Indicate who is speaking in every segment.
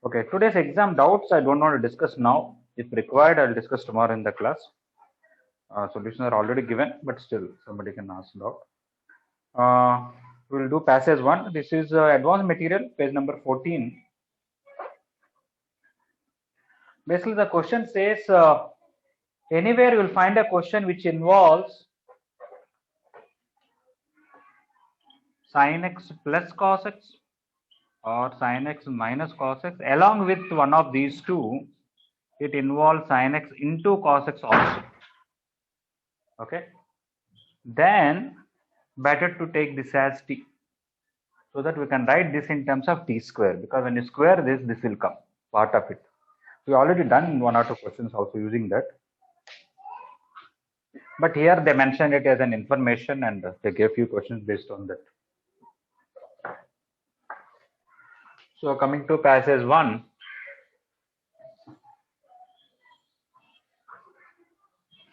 Speaker 1: Okay, today's exam doubts I don't want to discuss now. If required, I'll discuss tomorrow in the class. Solutions are already given, but still somebody can ask doubt. We'll do passage 1. This is advanced material, page number 14. Basically, the question says anywhere you will find a question which involves sin x plus cos x or sin x minus cos x. Along with one of these two, it involves sin x into cos x also. Okay, then better to take this as t, so that we can write this in terms of t square, because when you square this will come part of it. We already done 1 or 2 questions also using that, but here they mentioned it as an information and they gave few questions based on that. So coming to passage 1,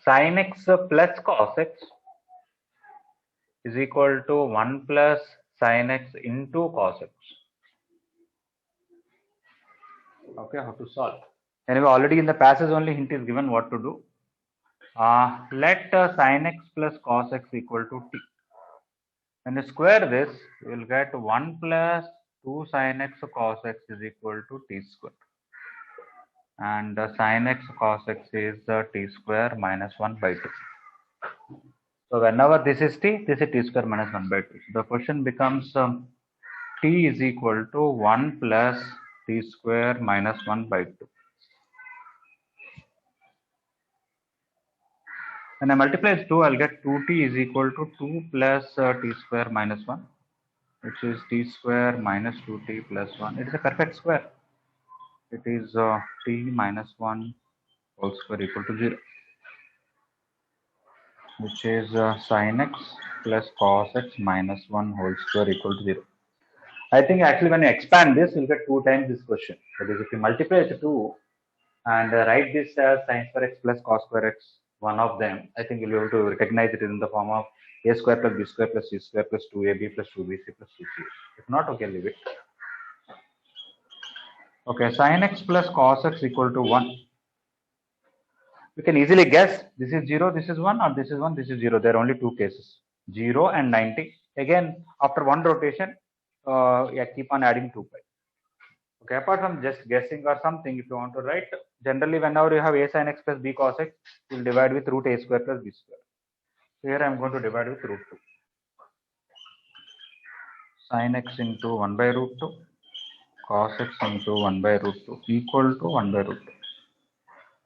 Speaker 1: sin x plus cos x is equal to 1 plus sin x into cos x. Okay, how to solve? Anyway, already in the passage only hint is given what to do. Let sin x plus cos x equal to t. When you square this, you will get 1 plus 2 sin x cos x is equal to t square. And sin x cos x is t square minus 1 by 2. So whenever this is t square minus 1 by 2. So the question becomes t is equal to 1 plus t square minus 1 by 2. When I multiply 2, I'll get 2t is equal to 2 plus t square minus 1, which is t square minus 2t plus 1. It is a perfect square. It is t minus 1 whole square equal to 0, which is sin x plus cos x minus 1 whole square equal to 0. I think actually when you expand this, you'll get 2 times this question. That is, if you multiply it 2 and write this as sin square x plus cos square x, one of them, I think you'll be able to recognize it in the form of a square plus b square plus c square plus 2ab plus 2bc plus 2c. If not, okay, leave it. Okay, sin x plus cos x equal to 1. We can easily guess this is 0, this is 1, or this is 1, this is 0. There are only 2 cases, 0 and 90. Again, after one rotation, yeah, keep on adding 2 pi. Okay, apart from just guessing or something, if you want to write, generally whenever you have a sin x plus b cos x, you will divide with root a square plus b square. So here I am going to divide with root 2. Sin x into 1 by root 2, cos x into 1 by root 2 equal to 1 by root 2.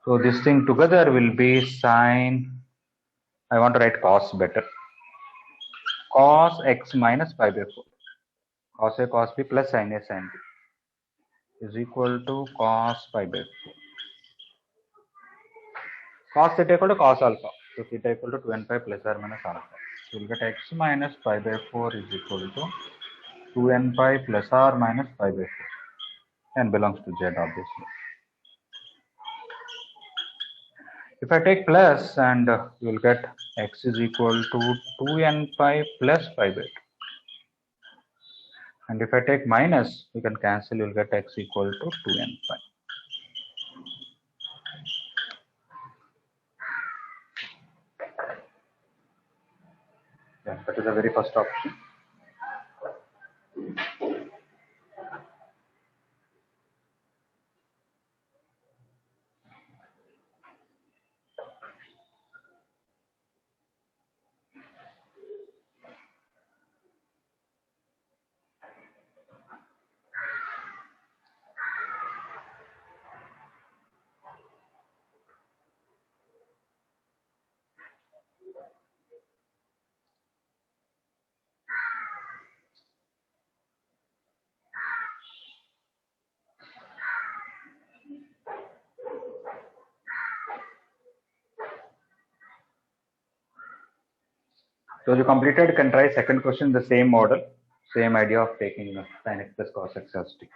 Speaker 1: So this thing together will be sin, I want to write cos better, cos x minus pi by 4, cos a cos b plus sin a sin b is equal to cos pi by 4. Cos theta equal to cos alpha. So theta equal to 2n pi plus or minus alpha. So we'll get x minus pi by 4 is equal to 2n pi plus or minus pi by 4. And belongs to z obviously. If I take plus, and you will get x is equal to 2n pi plus pi by 2. And if I take minus, you can cancel, you will get x equal to 2n pi. Yeah, that is the very first option. So you completed, can try second question, the same model, same idea of taking sin x plus cos x as t.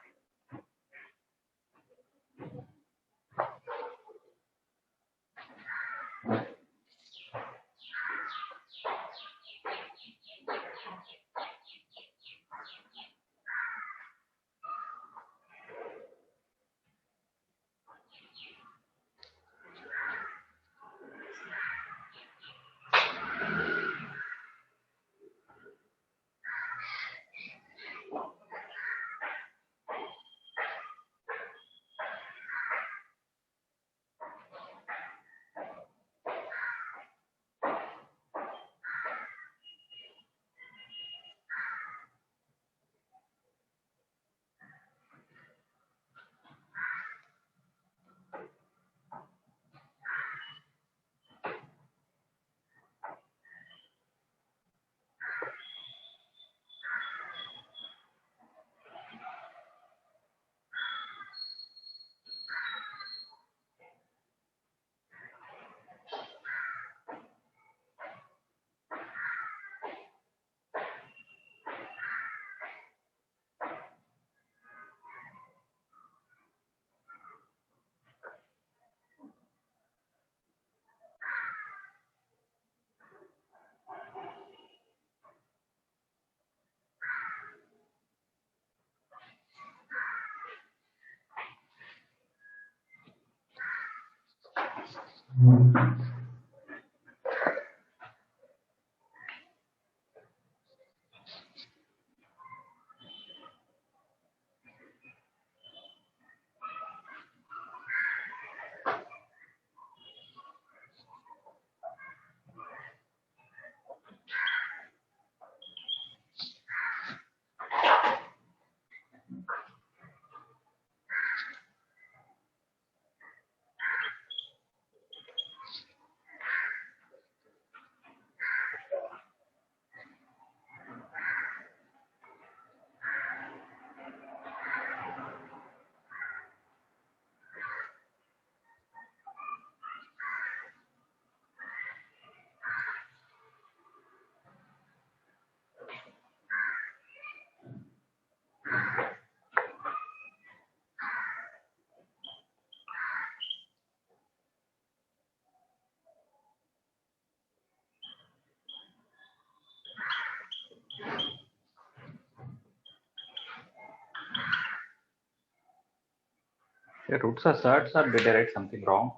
Speaker 1: The roots are surds, or did I write something wrong?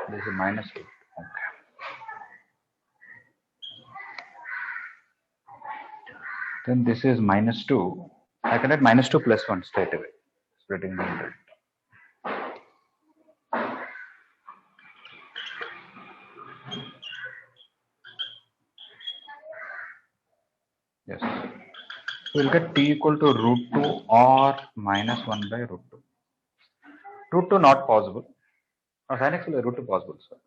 Speaker 1: This is minus root. Okay. Then this is minus 2. I can write minus 2 plus 1 straight away. Splitting the result. Yes. We'll get t equal to root 2 or minus 1 by root 2. Root 2 not possible. No, sin x will be root 2 possible, sir.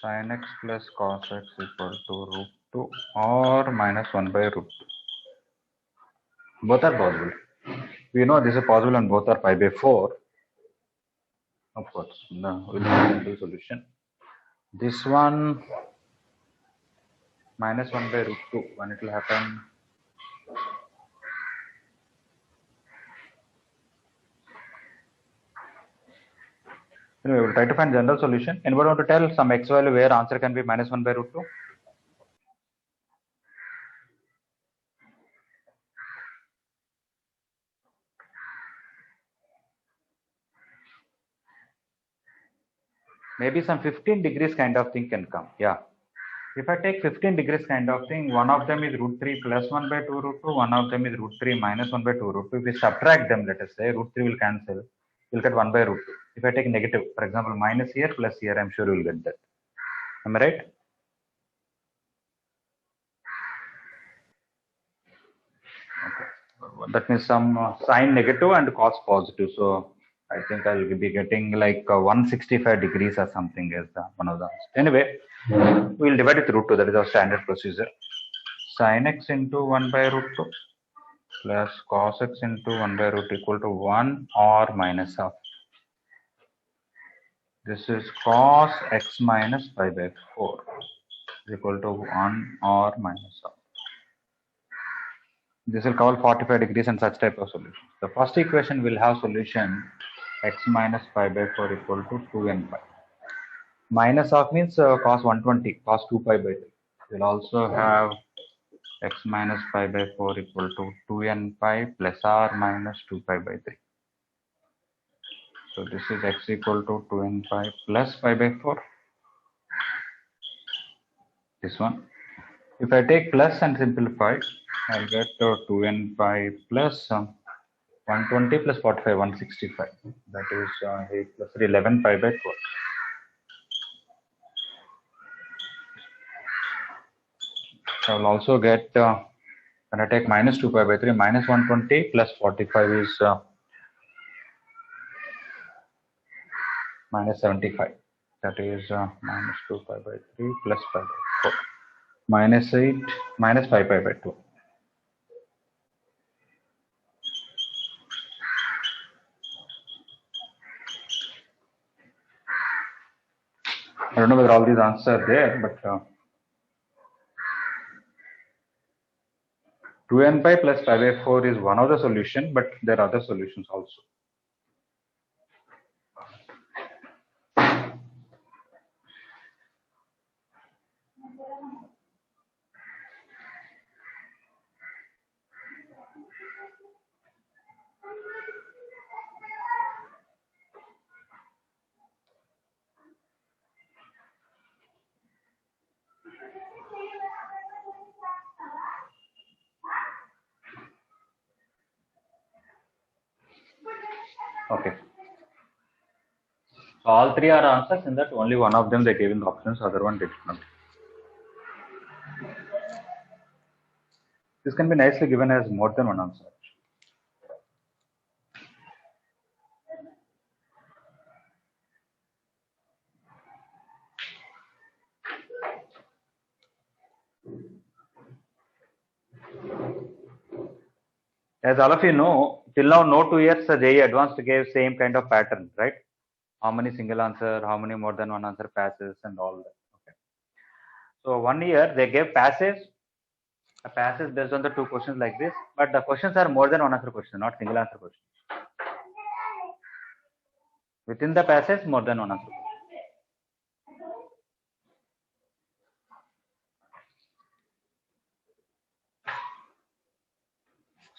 Speaker 1: Sin x plus cos x equal to root 2 or minus 1 by root 2. Both are possible. We know this is possible and both are pi by 4. Of course, no, we'll have the solution. This one minus 1 by root 2, when it will happen? Anyway, we'll try to find general solution. Anybody want to tell some x value where answer can be minus 1 by root 2? Maybe some 15 degrees kind of thing can come. Yeah. If I take 15 degrees kind of thing, one of them is root 3 plus 1 by 2 root 2, one of them is root 3 minus 1 by 2 root 2. If we subtract them, let us say, root 3 will cancel. You'll get 1 by root 2. If I take negative, for example, minus here plus here, I'm sure you'll get that. Am I right? Okay. That means some sign negative and cos positive. So I think I'll be getting like 165 degrees or something as one of the answers. Anyway, we'll divide it root 2. That is our standard procedure. Sin x into 1 by root 2 plus cos x into 1 by root equal to 1 or minus half. This is cos x minus pi by 4 is equal to 1 or minus half. This will cover 45 degrees and such type of solution. The first equation will have solution x minus pi by 4 equal to 2n pi. Minus half means cos 120, cos 2 pi by 3. We'll also have x minus pi by 4 equal to 2n pi plus r minus 2 pi by 3. So this is x equal to 2n pi plus pi by 4. This one. If I take plus and simplify, I'll get 2n pi plus 120 plus 45, 165. That is 8 plus 3, 11 pi by 4. I will also get, when I take minus 2 pi by 3, minus 120 plus 45 is minus 75. That is minus 2 pi by 3 plus pi by 4. Minus 8, minus 5 pi by 2. I don't know whether all these answers are there, but 2n pi plus pi by 4 is one of the solution, but there are other solutions also. Okay. So all three are answers. In that, only one of them they gave in the options, other one did not. This can be nicely given as more than one answer. As all of you know, till now, no 2 years JEE Advanced gave same kind of pattern, right? How many single answer, how many more than one answer passes, and all that. Okay. So 1 year they gave passes. A passes based on the two questions like this, but the questions are more than one answer question, not single answer question. Within the passage, more than one answer question.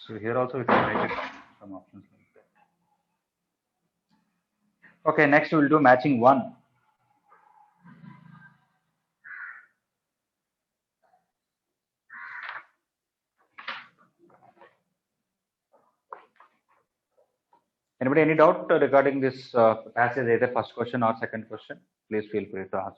Speaker 1: So here also we can write it some options like that. Okay, next we will do matching 1. Anybody any doubt regarding this passage, either first question or second question? Please feel free to ask.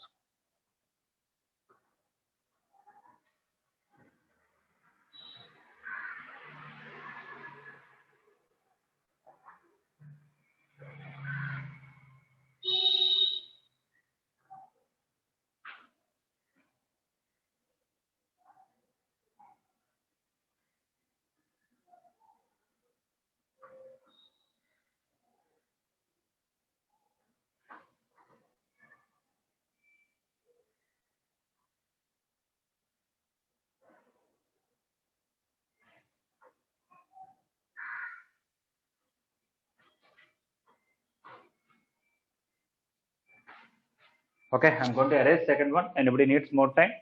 Speaker 1: Okay, I'm going to erase second one. Anybody needs more time?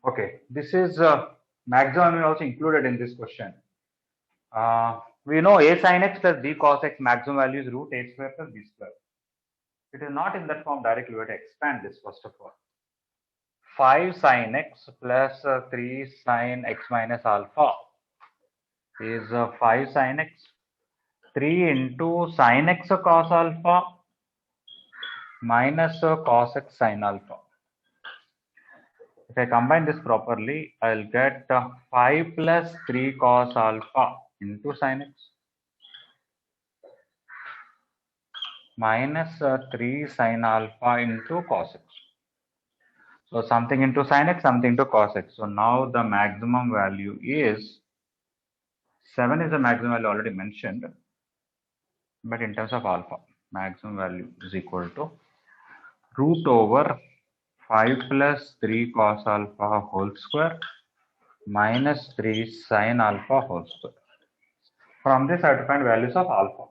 Speaker 1: Okay, this is maximum also included in this question. We know a sin x plus b cos x maximum value is root a square plus b square. It is not in that form directly. We have to expand this first of all. 5 sin x plus 3 sin x minus alpha is 5 sin x. 3 into sin x cos alpha minus cos x sin alpha. If I combine this properly, I'll get 5 plus 3 cos alpha into sin x minus 3 sin alpha into cos x. So something into sin x, something into cos x. So now the maximum value is 7 is the maximum value already mentioned, but in terms of alpha, maximum value is equal to root over 5 plus 3 cos alpha whole square minus 3 sin alpha whole square. From this, I have to find values of alpha.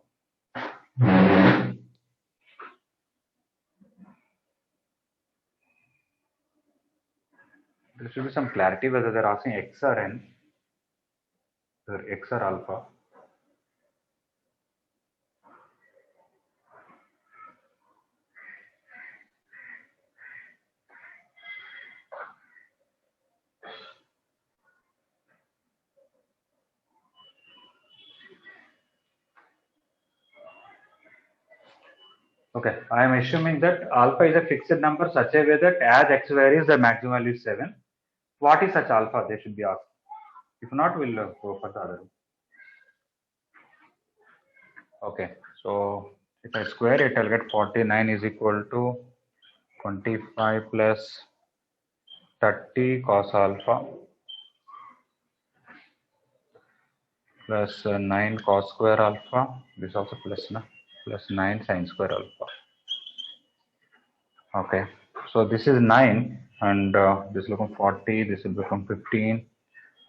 Speaker 1: There should be some clarity whether they're asking x or n, or x or alpha. Okay, I am assuming that alpha is a fixed number such a way that as x varies, the maximum value is 7. What is such alpha? They should be asked. If not, we'll go for the other. Okay, so if I square it, I'll get 49 is equal to 25 plus 30 cos alpha plus 9 cos square alpha. This also plus 9 sin square alpha. Okay, so this is 9 and this will become 40, this will become 15.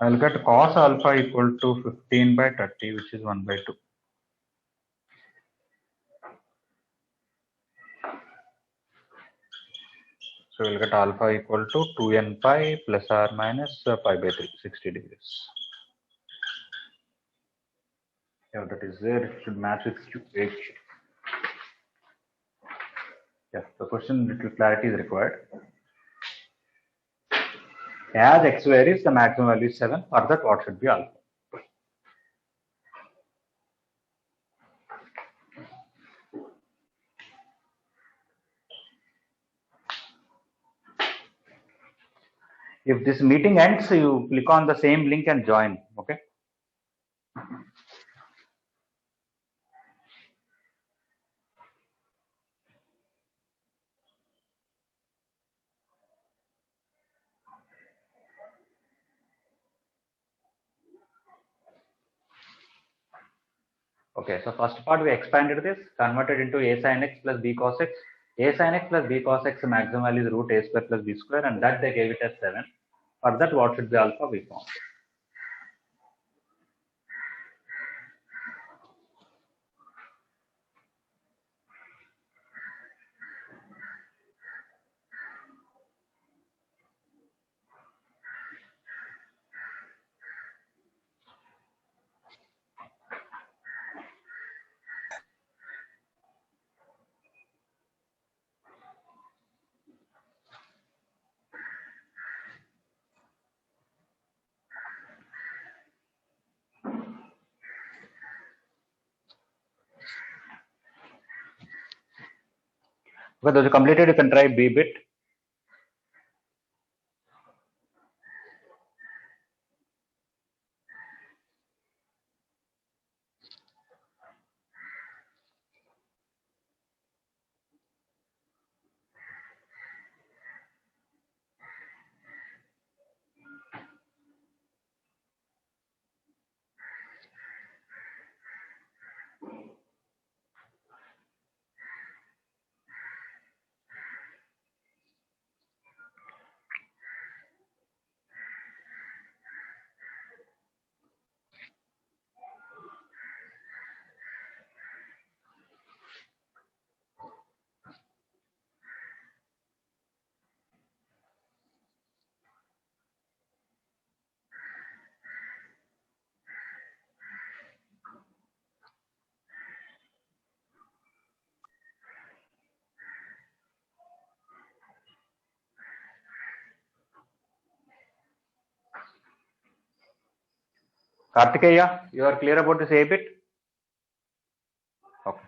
Speaker 1: I'll get cos alpha equal to 15 by 30, which is 1 by 2. So we'll get alpha equal to 2n pi plus or minus pi by 3, 60 degrees. Yeah, that is there. It should match with QH. Yeah, the question little clarity is required. As x varies, the maximum value is 7. For that, what should be alpha? If this meeting ends, you click on the same link and join. Okay. Okay, so first part we expanded this, converted into a sin x plus b cos x. A sin x plus b cos x maximum value is root a square plus b square, and that they gave it as 7. For that, what should be alpha? We found. Okay, those are completed. You can try b bit. Kartikeya, you are clear about this a bit? Okay.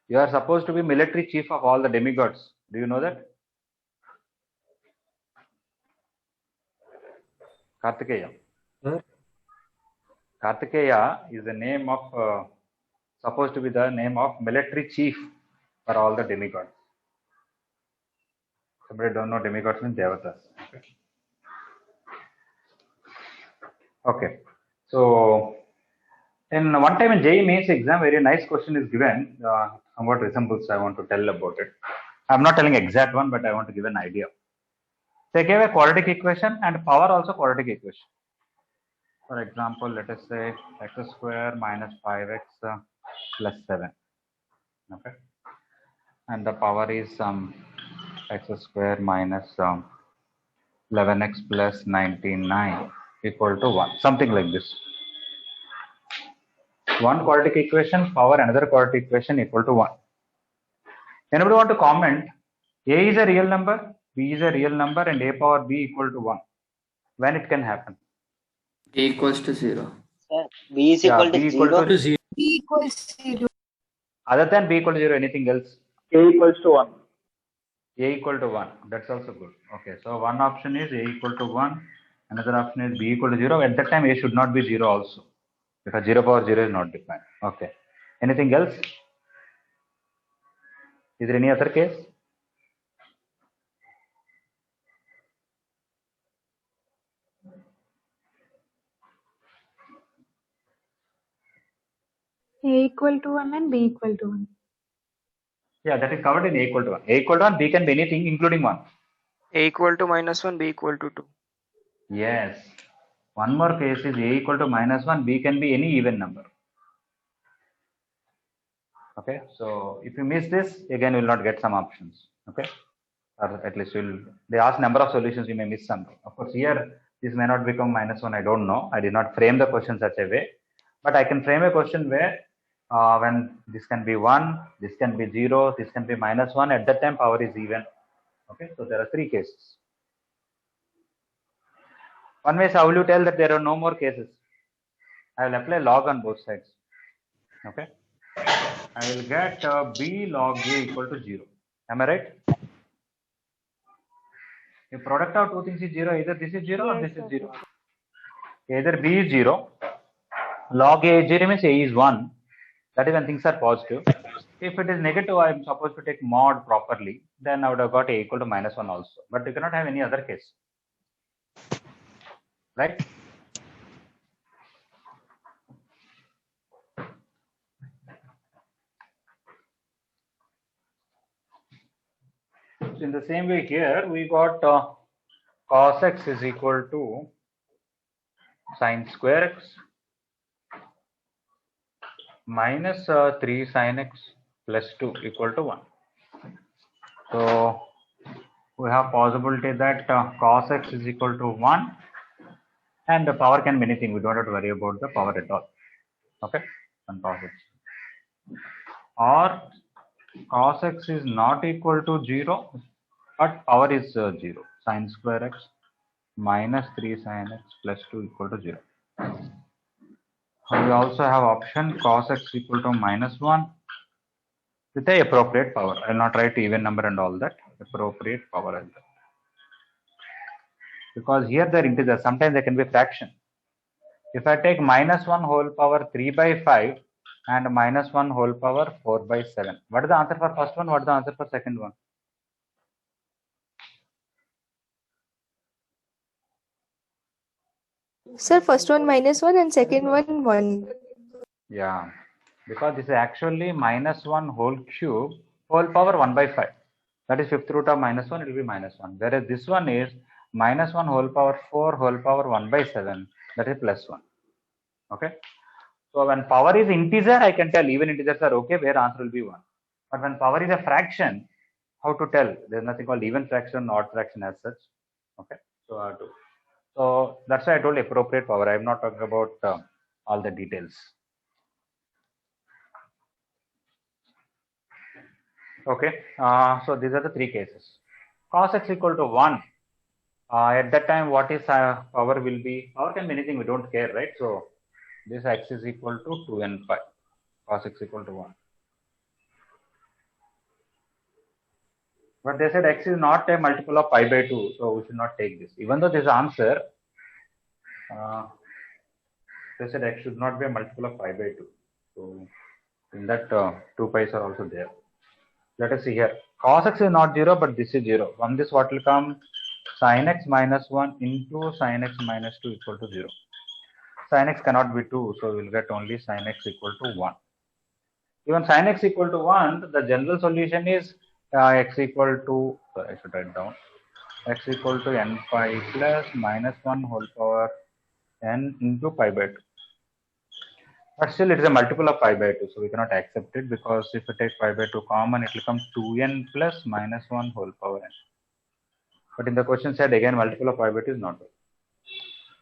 Speaker 1: You are supposed to be military chief of all the demigods. Do you know that? Kartikeya.
Speaker 2: Sir?
Speaker 1: Kartikeya is the name of, supposed to be the name of military chief for all the demigods. Somebody don't know demigods means devatas. Okay. So, in one time in JEE Mains exam, very nice question is given. Somewhat resembles, I want to tell about it. I'm not telling exact one, but I want to give an idea. They gave a quadratic equation and power also quadratic equation. For example, let us say x square minus 5x plus 7. Okay. And the power is x square minus 11x plus 99. equal to 1, something like this. One quadratic equation power another quadratic equation equal to 1. Anybody want to comment? A is a real number, B is a real number, and A power B equal to 1. When it can happen?
Speaker 2: A equals to 0.
Speaker 3: Sir, B is equal to
Speaker 1: B equal
Speaker 3: 0.
Speaker 1: to 0.
Speaker 4: B equals 0.
Speaker 1: Other than B equal to 0, anything else?
Speaker 5: A equals to 1.
Speaker 1: A equal to 1. That's also good. Okay, so one option is A equal to 1. Another option is B equal to 0. At that time, A should not be 0 also, because 0 power 0 is not defined. Okay. Anything else? Is there any other case?
Speaker 4: A equal to 1 and B equal to 1.
Speaker 1: Yeah, that is covered in A equal to 1. A equal to 1, B can be anything including 1.
Speaker 6: A equal to -1, B equal to 2.
Speaker 1: Yes. One more case is A equal to -1, B can be any even number. Okay, so if you miss this, again, you will not get some options. Okay, or at least they ask number of solutions, you may miss something. Of course, here this may not become -1, I don't know. I did not frame the question such a way, but I can frame a question where when this can be 1, this can be 0, this can be -1, at that time power is even. Okay, so there are 3 cases. One way is, how will you tell that there are no more cases? I will apply log on both sides. Okay, I will get B log A equal to 0. Am I right? If product of two things is 0, either this is 0 or this is 0. Either B is 0, log A is 0 means A is 1. That is when things are positive. If it is negative, I am supposed to take mod properly, then I would have got A equal to -1 also. But you cannot have any other case. Right? So in the same way here, we got cos x is equal to sine square x minus 3 sin x plus 2 equal to 1. So we have possibility that cos x is equal to 1, and the power can be anything. We don't have to worry about the power at all. Okay, and cos x. Or cos x is not equal to 0, but power is 0. Sine square x minus 3 sin x plus 2 equal to 0. We also have option cos x equal to -1 with the appropriate power. I will not write even number and all that. Appropriate power as well. Because here they are integers. Sometimes they can be fraction. If I take -1 whole power 3 by 5 and -1 whole power 4 by 7. What is the answer for first one? What is the answer for second one?
Speaker 7: Sir, first one -1 and second one 1.
Speaker 1: Yeah, because this is actually -1 whole cube whole power 1 by 5. That is fifth root of -1, it will be -1. Whereas this one is -1 whole power 4 whole power 1 by 7, that is +1. Okay. So when power is integer, I can tell even integers are okay, where answer will be 1. But when power is a fraction, how to tell? There's nothing called even fraction, odd fraction as such. Okay. So that's why I told appropriate power. I am not talking about all the details. Okay. So these are the 3 cases. Cos x equal to 1. At that time, what is power will be? Power can be anything. We don't care, right? So this x is equal to 2n pi. Cos x equal to 1. But they said x is not a multiple of pi by 2, so we should not take this. Even though this answer, they said x should not be a multiple of pi by 2. So in that 2 pi's are also there. Let us see here. Cos x is not 0, but this is 0. From this, what will come? Sin x minus 1 into sin x minus 2 equal to 0. Sin x cannot be 2, so we will get only sin x equal to 1. Even sin x equal to 1, the general solution is x equal to, sorry, I should write down, x equal to n pi plus -1 whole power n into pi by 2. But still it is a multiple of pi by 2, so we cannot accept it, because if we take pi by 2 common, it will come 2n plus -1 whole power n. But in the question said again multiple of pi by 2 is not.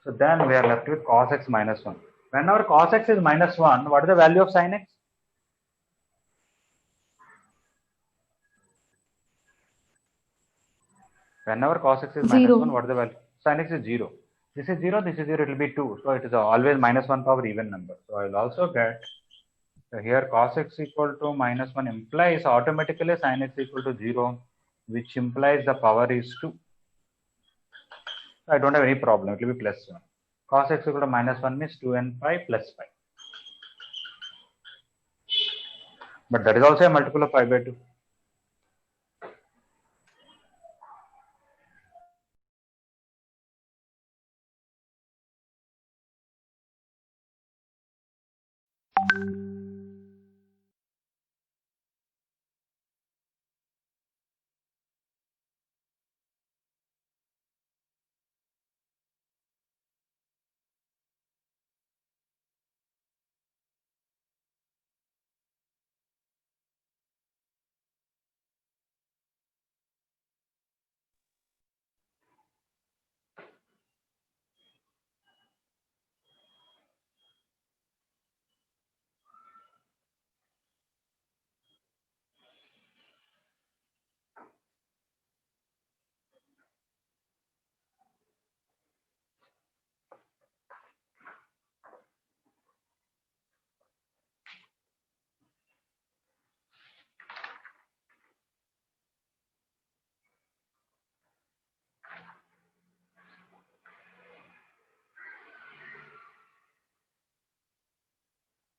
Speaker 1: So then we are left with cos x minus 1. Whenever cos x is minus 1, what is the value of sin x? Whenever cos x is minus 1,
Speaker 4: 0.
Speaker 1: what is the value? Sin x is 0. This is 0, this is 0, it will be 2. So it is always minus 1 power even number. So I will also get, so here cos x equal to minus 1 implies automatically sin x equal to 0, which implies the power is 2. So I don't have any problem, it will be plus 1. Cos x equal to minus 1 means 2n pi plus pi. But that is also a multiple of pi by 2.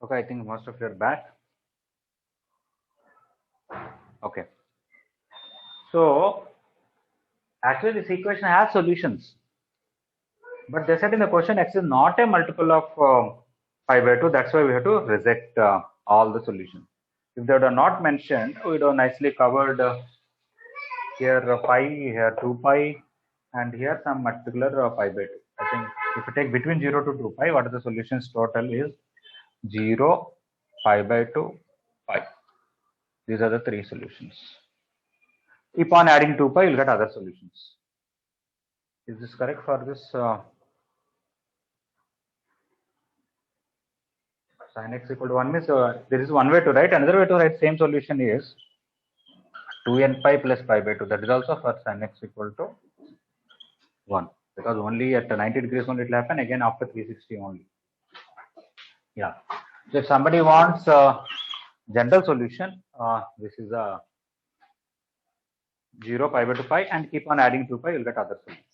Speaker 1: Okay, I think most of you are back. Okay. So actually this equation has solutions. But they said in the question x is not a multiple of pi by 2. That's why we have to reject all the solutions. If they were not mentioned, we would have nicely covered here pi, here 2 pi, and here some particular pi by 2. I think if you take between 0 to 2 pi, what are the solutions total is 0, pi by 2, pi. These are the three solutions. Keep on adding 2 pi, you'll get other solutions. Is this correct for this sin x equal to 1 means there is one way to write. Another way to write same solution is 2n pi plus pi by 2. That is also for sin x equal to 1, because only at 90 degrees only it will happen, again after 360 only. Yeah. So if somebody wants general solution, this is a 0, pi by 2 pi, and keep on adding 2 pi, you'll get other solutions.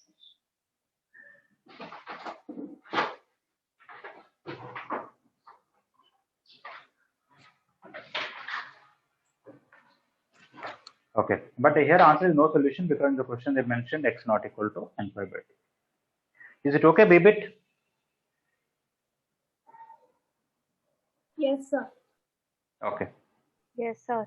Speaker 1: Okay, but here answer is no solution because in the question they mentioned x not equal to n pi by 2. Is it okay, Bbit?
Speaker 4: Yes, sir.
Speaker 1: Okay.
Speaker 7: Yes, sir.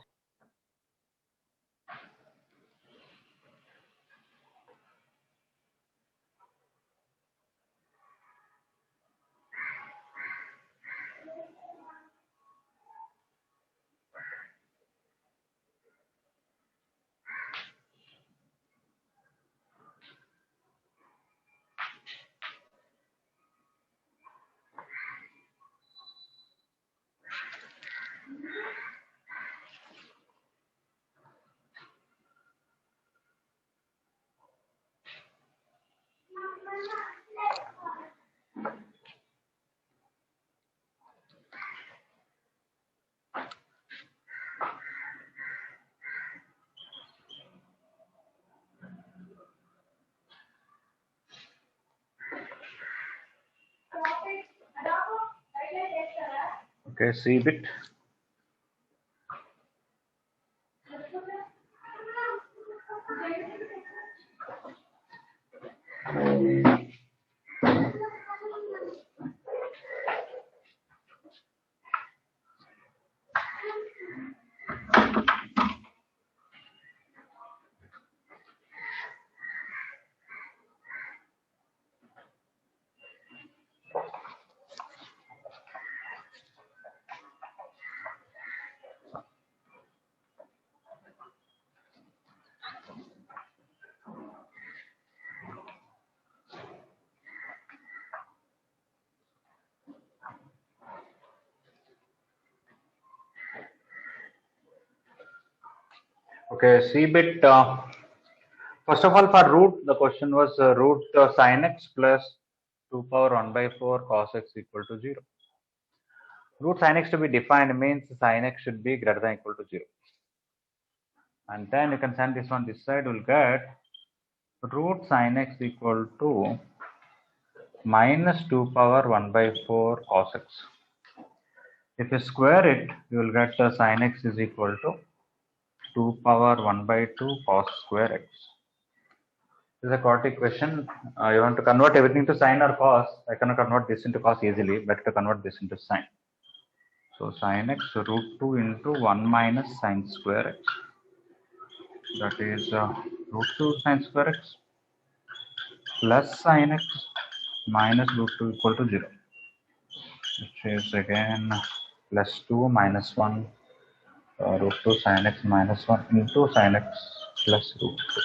Speaker 1: Okay, see bit. Okay, see bit. First of all, for root, the question was root sin x plus 2 power 1 by 4 cos x equal to 0. Root sin x to be defined means sin x should be greater than or equal to 0. And then you can send this one this side, will get root sin x equal to minus 2 power 1 by 4 cos x. If you square it, you will get sin x is equal to 2 power 1 by 2 cos square x. This is a quadratic question. You want to convert everything to sine or cos. I cannot convert this into cos easily. Better to convert this into sine. So sin x root 2 into 1 minus sine square x. That is root 2 sine square x plus sine x minus root 2 equal to 0. Which is again plus 2 minus 1 root 2 sin x minus 1 into sin x plus root 2.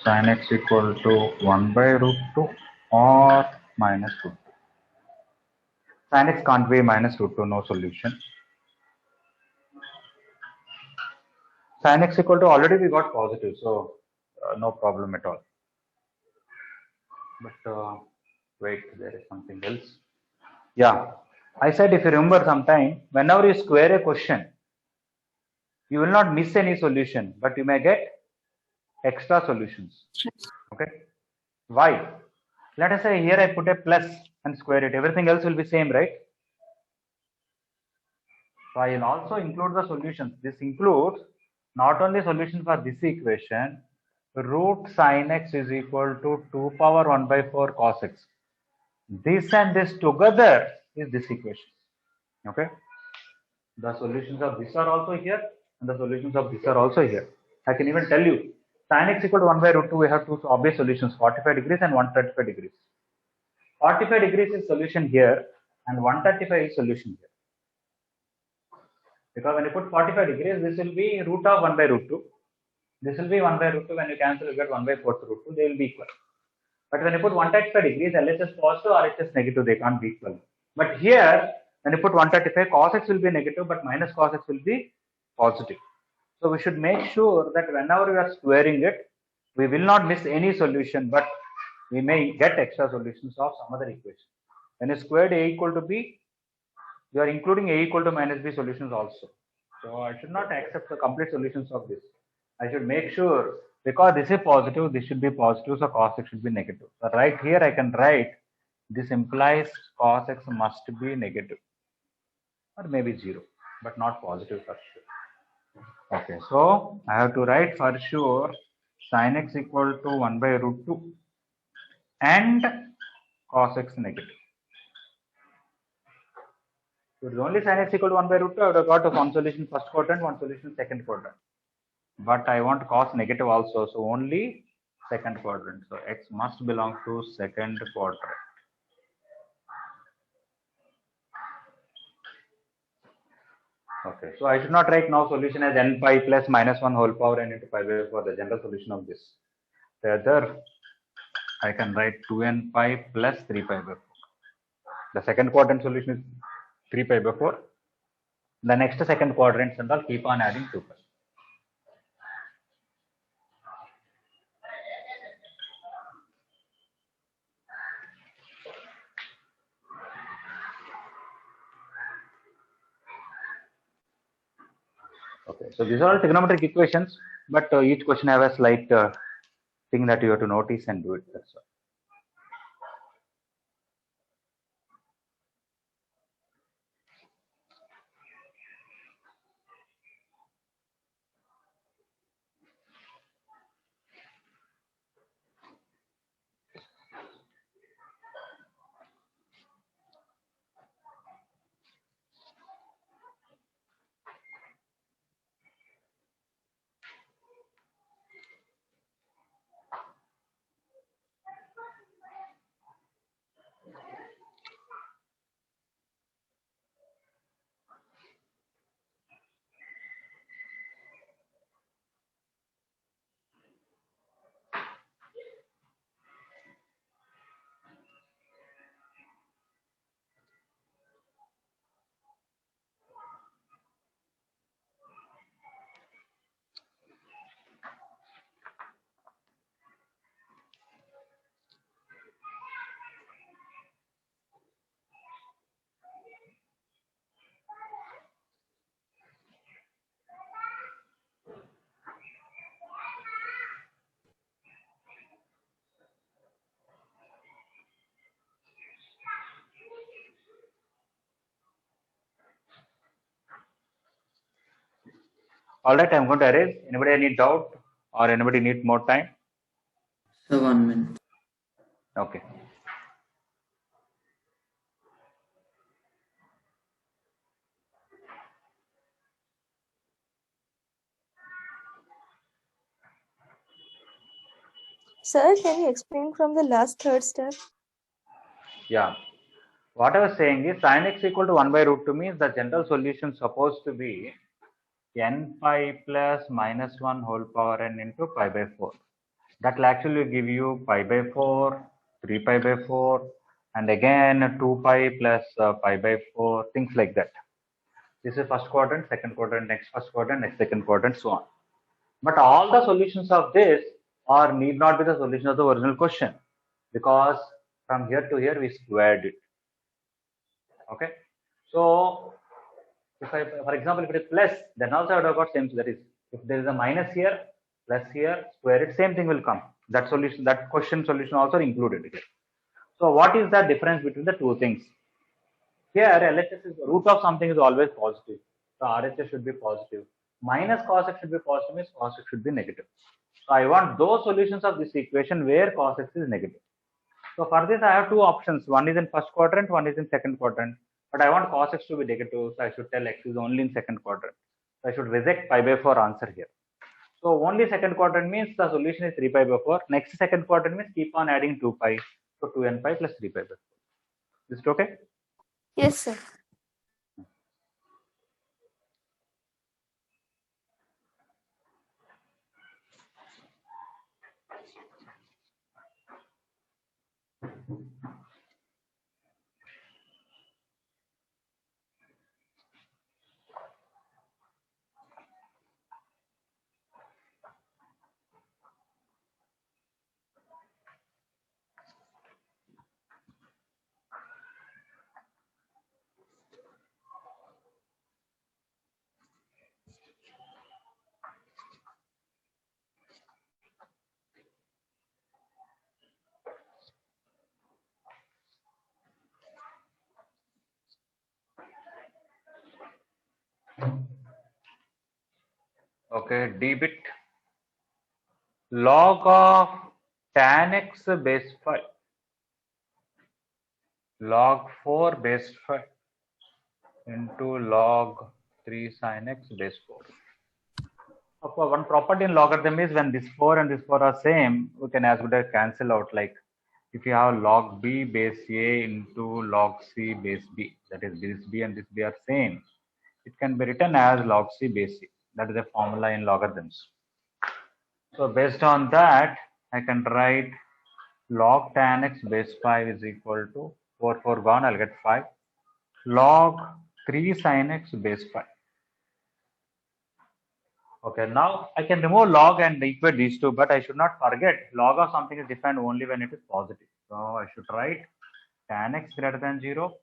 Speaker 1: Sin x equal to 1 by root 2 or minus root 2. Sin x can't be minus root 2, no solution. Sin x equal to already we got positive, so no problem at all. But wait, there is something else. Yeah, I said if you remember sometime, whenever you square a question, you will not miss any solution, but you may get extra solutions. Okay, why? Let us say here I put a plus and square it, everything else will be same, right? So I will also include the solutions. This includes not only solution for this equation, root sin x is equal to 2 power 1 by 4 cos x. This and this together is this equation. Okay. The solutions of this are also here and the solutions of this are also here. I can even tell you sin x equal to 1 by root 2, we have two obvious solutions, 45 degrees and 135 degrees. 45 degrees is solution here and 135 is solution here. Because when you put 45 degrees, this will be root of 1 by root 2. This will be 1 by root 2. When you cancel, you get 1 by 4th root 2. They will be equal. But when you put 135 degrees, LHS positive or LHS negative, they can't be equal. But here, when you put 135, cos x will be negative, but minus cos x will be positive. So we should make sure that whenever we are squaring it, we will not miss any solution, but we may get extra solutions of some other equation. When you squared a equal to b, you are including a equal to minus b solutions also. So I should not accept the complete solutions of this. I should make sure, because this is positive, this should be positive, so cos x should be negative. So right here I can write this implies cos x must be negative or maybe 0, but not positive for sure. Okay, so I have to write for sure sin x equal to 1 by root 2 and cos x negative. If it is only sin x equal to 1 by root 2, I would have got one solution first quadrant, one solution second quadrant. But I want cos negative also, so only second quadrant. So x must belong to second quadrant. Okay, so I should not write now solution as n pi plus minus 1 whole power n into pi by 4, the general solution of this. Rather, I can write 2n pi plus 3 pi by 4. The second quadrant solution is 3 pi by 4. The next second quadrants and all keep on adding 2 pi. Okay, so these are all trigonometric equations, but each question have a slight thing that you have to notice and do it. That's all. All right, I'm going to erase. Anybody any doubt or anybody need more time?
Speaker 2: So 1 minute.
Speaker 1: Okay.
Speaker 7: Sir, can you explain from the last third step?
Speaker 1: Yeah. What I was saying is sin x equal to 1 by root 2 means the general solution supposed to be n pi plus minus 1 whole power n into pi by 4. That will actually give you pi by 4, 3 pi by 4, and again 2 pi plus pi by 4, things like that. This is first quadrant, second quadrant, next first quadrant, next second quadrant, so on. But all the solutions of this are need not be the solution of the original question, because from here to here we squared it. Okay. So if I, for example, if it is plus, then also I would have got same. That is, if there is a minus here, plus here, square it, same thing will come. That solution, that question solution also included here. So what is the difference between the two things? Here, LHS is root of something is always positive. So RHS should be positive. Minus cos x should be positive, means cos x should be negative. So I want those solutions of this equation where cos x is negative. So for this, I have two options. One is in first quadrant, one is in second quadrant. But I want cos x to be negative, so I should tell x is only in second quadrant. So I should reject pi by 4 answer here. So only second quadrant means the solution is 3 pi by 4. Next second quadrant means keep on adding 2 pi. So 2n pi plus 3 pi by 4. Is it okay?
Speaker 7: Yes, sir.
Speaker 1: Okay, debit log of tan x base 5 log 4 base 5 into log 3 sin x base 4. Okay, one property in logarithm is when this 4 and this 4 are same, we can as good as cancel out. Like if you have log b base a into log c base b, that is this b and this b are same, it can be written as log c base c. That is a formula in logarithms. So based on that, I can write log tan x base 5 is equal to 4 gone, I'll get 5 log 3 sin x base 5. Okay, now I can remove log and equate these two, but I should not forget log of something is defined only when it is positive. So I should write tan x greater than 0,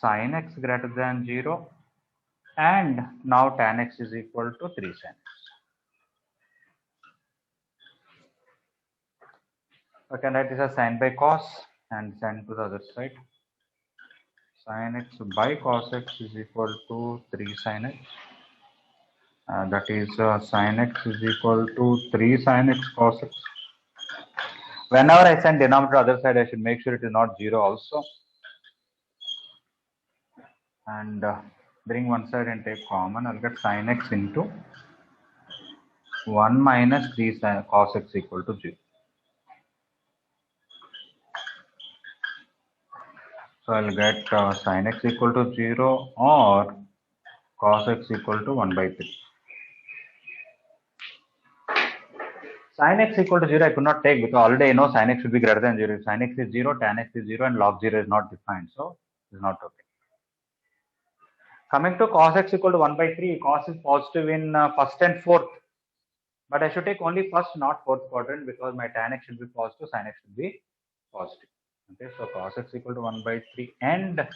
Speaker 1: sin x greater than 0, and now tan x is equal to 3 sin x. I can write this as sin by cos and send to the other side. Sin x by cos x is equal to 3 sin x. That is sin x is equal to 3 sin x cos x. Whenever I send denominator to the other side, I should make sure it is not 0 also. And bring one side and take common. I'll get sin x into 1 minus 3 sin cos x equal to 0. So I'll get sin x equal to 0 or cos x equal to 1 by 3. Sin x equal to 0 I could not take because already I know sin x should be greater than 0. If sin x is 0, tan x is 0 and log 0 is not defined. So it's not okay. Coming to cos x equal to 1 by 3, cos is positive in first and fourth. But I should take only first, not fourth quadrant, because my tan x should be positive, sin x should be positive. Okay, so cos x equal to 1 by 3 and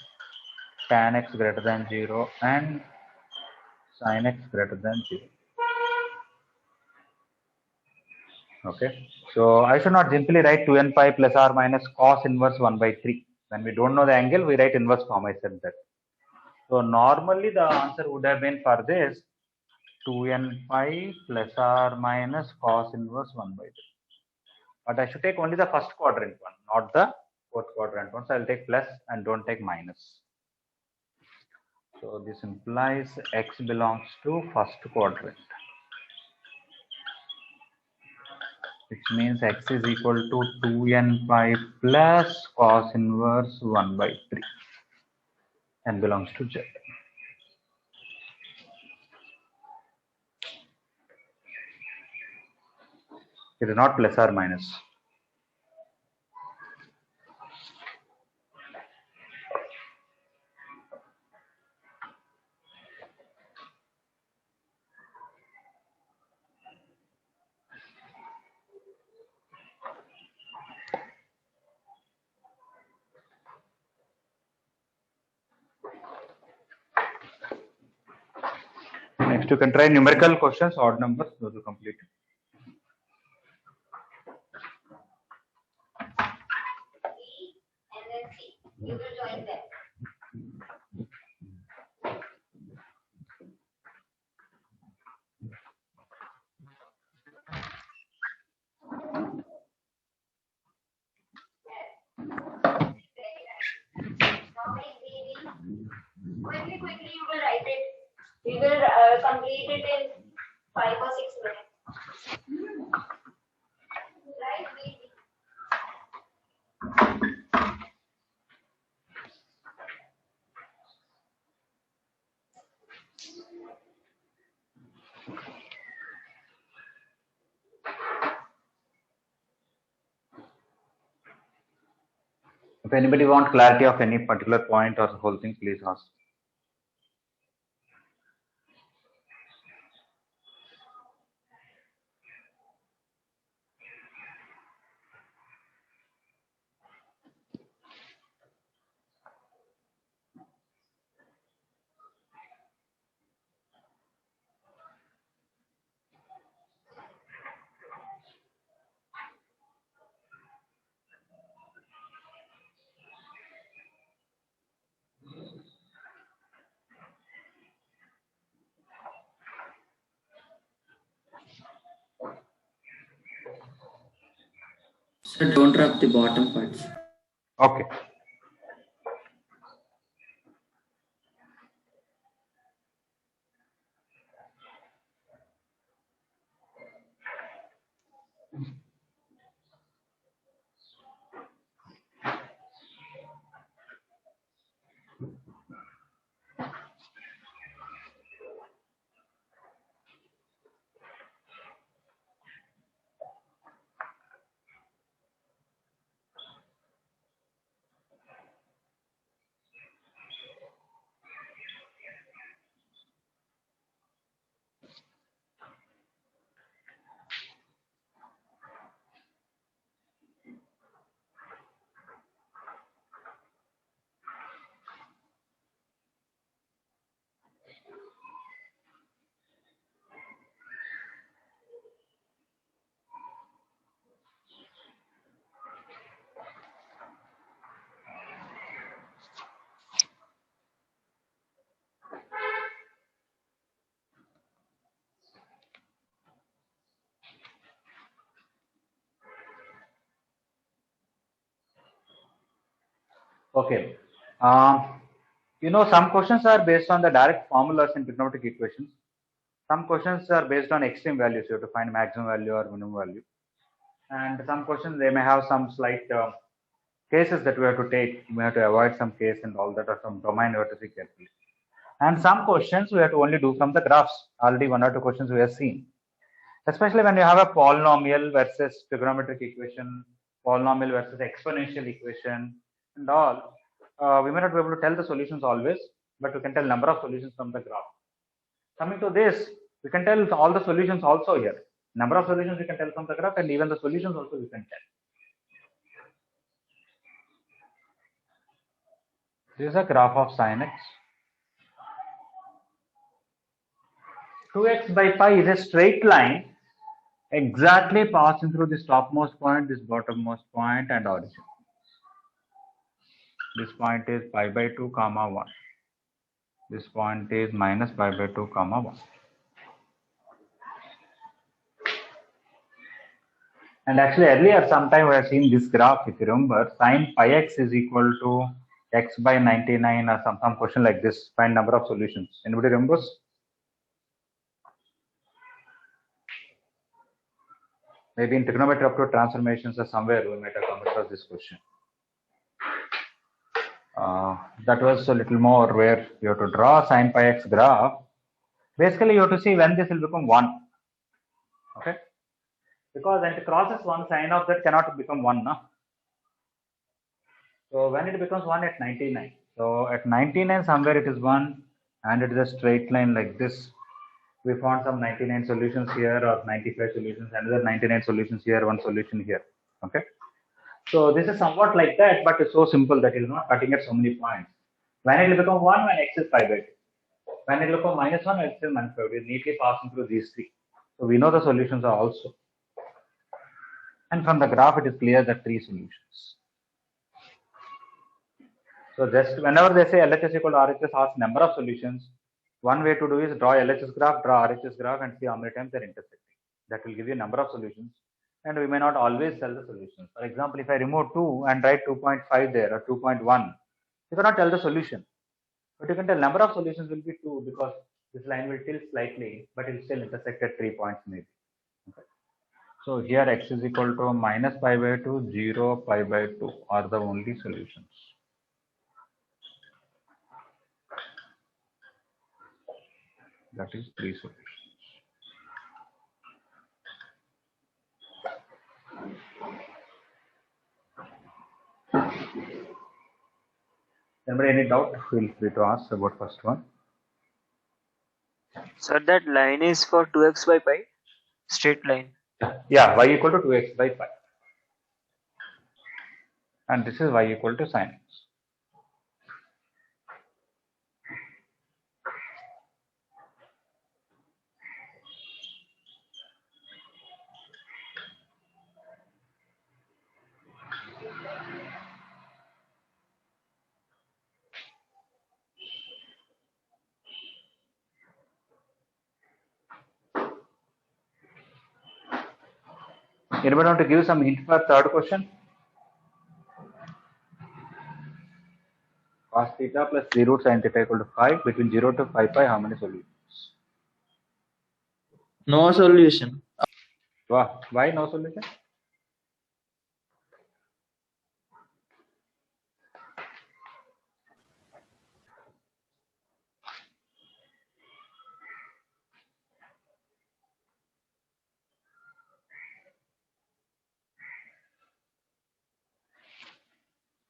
Speaker 1: tan x greater than 0 and sin x greater than 0. Okay, so I should not simply write 2n pi plus or minus cos inverse 1 by 3. When we don't know the angle, we write inverse form. I said that. So normally the answer would have been for this 2n pi plus or minus cos inverse 1 by 3. But I should take only the first quadrant one, not the fourth quadrant one. So I'll take plus and don't take minus. So this implies x belongs to first quadrant, which means x is equal to 2n pi plus cos inverse 1 by 3 and belongs to Z. It is not plus or minus. Next, you can try numerical questions, odd numbers, those will complete.
Speaker 3: Quickly, you will write it. We will complete it in 5 or 6 minutes. Right?
Speaker 1: If anybody wants clarity of any particular point or the whole thing, please ask.
Speaker 2: So don't drop the bottom parts.
Speaker 1: Okay. Okay. Some questions are based on the direct formulas in trigonometric equations. Some questions are based on extreme values. You have to find maximum value or minimum value. And some questions, they may have some slight cases that we have to take. We have to avoid some case and all that, or some domain we have to see carefully. And some questions we have to only do from the graphs. Already 1 or 2 questions we have seen. Especially when you have a polynomial versus trigonometric equation, polynomial versus exponential equation, and all. We may not be able to tell the solutions always, but we can tell number of solutions from the graph. Coming to this, we can tell all the solutions also here. Number of solutions we can tell from the graph, and even the solutions also we can tell. This is a graph of sin x. 2x by pi is a straight line exactly passing through this topmost point, this bottommost point, and origin. This point is pi by 2 comma 1. This point is minus pi by 2 comma 1. And actually earlier sometime we have seen this graph, if you remember, sine pi x is equal to x by 99 or some question like this, find number of solutions. Anybody remembers? Maybe in trigonometry up to transformations or somewhere we might have come across this question. That was a little more where you have to draw sine pi x graph. Basically, you have to see when this will become 1. Okay? Because when it crosses 1, sine of that cannot become 1. No? So when it becomes 1 at 99. So at 99 somewhere it is 1 and it is a straight line like this. We found some 99 solutions here or 95 solutions, another 99 solutions here, one solution here. Okay? So this is somewhat like that, but it's so simple that it is not cutting at so many points. When it will become 1, when x is pi by 2. When it will become minus 1, x is minus 5. We are neatly passing through these three. So we know the solutions are also. And from the graph, it is clear that 3 solutions. So just whenever they say LHS equal to RHS, ask number of solutions. One way to do is draw LHS graph, draw RHS graph, and see how many times they're intersecting. That will give you a number of solutions. And we may not always tell the solutions. For example, if I remove 2 and write 2.5 there or 2.1, you cannot tell the solution. But you can tell number of solutions will be 2 because this line will tilt slightly, but it will still intersect at 3 points maybe. Okay. So here x is equal to minus pi by 2, 0, pi by 2 are the only solutions. That is 3 solutions. Anybody any doubt? Feel free to ask about first one.
Speaker 6: Sir, that line is for 2x by pi, straight line.
Speaker 1: Yeah, y equal to 2x by pi. And this is y equal to sin x. Anybody want to give some hint for third question? Cos theta plus 3 root sin theta equal to 5. Between 0 to 5 pi, how many solutions?
Speaker 2: No solution.
Speaker 1: Why no solution?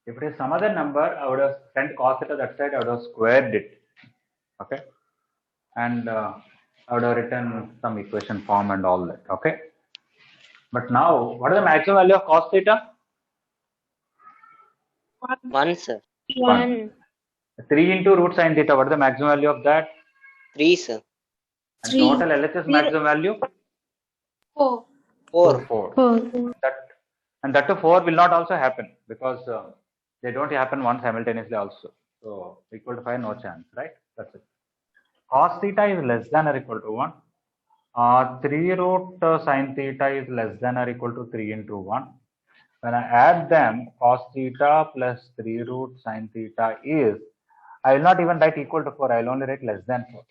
Speaker 1: If it is some other number, I would have sent cos theta that side, I would have squared it. Okay. And I would have written some equation form and all that. Okay. But now, what is the maximum value of cos theta?
Speaker 5: 1, sir.
Speaker 1: 1. 3 into root sin theta, what is the maximum value of that?
Speaker 5: 3, sir.
Speaker 1: And total LHS maximum value?
Speaker 4: 4.
Speaker 5: 4.
Speaker 1: 4. That to 4 will not also happen because they don't happen one simultaneously also. So equal to 5, no chance, right? That's it. Cos theta is less than or equal to 1. 3 root sin theta is less than or equal to 3 into 1. When I add them, cos theta plus 3 root sin theta is, I will not even write equal to 4, I will only write less than 4.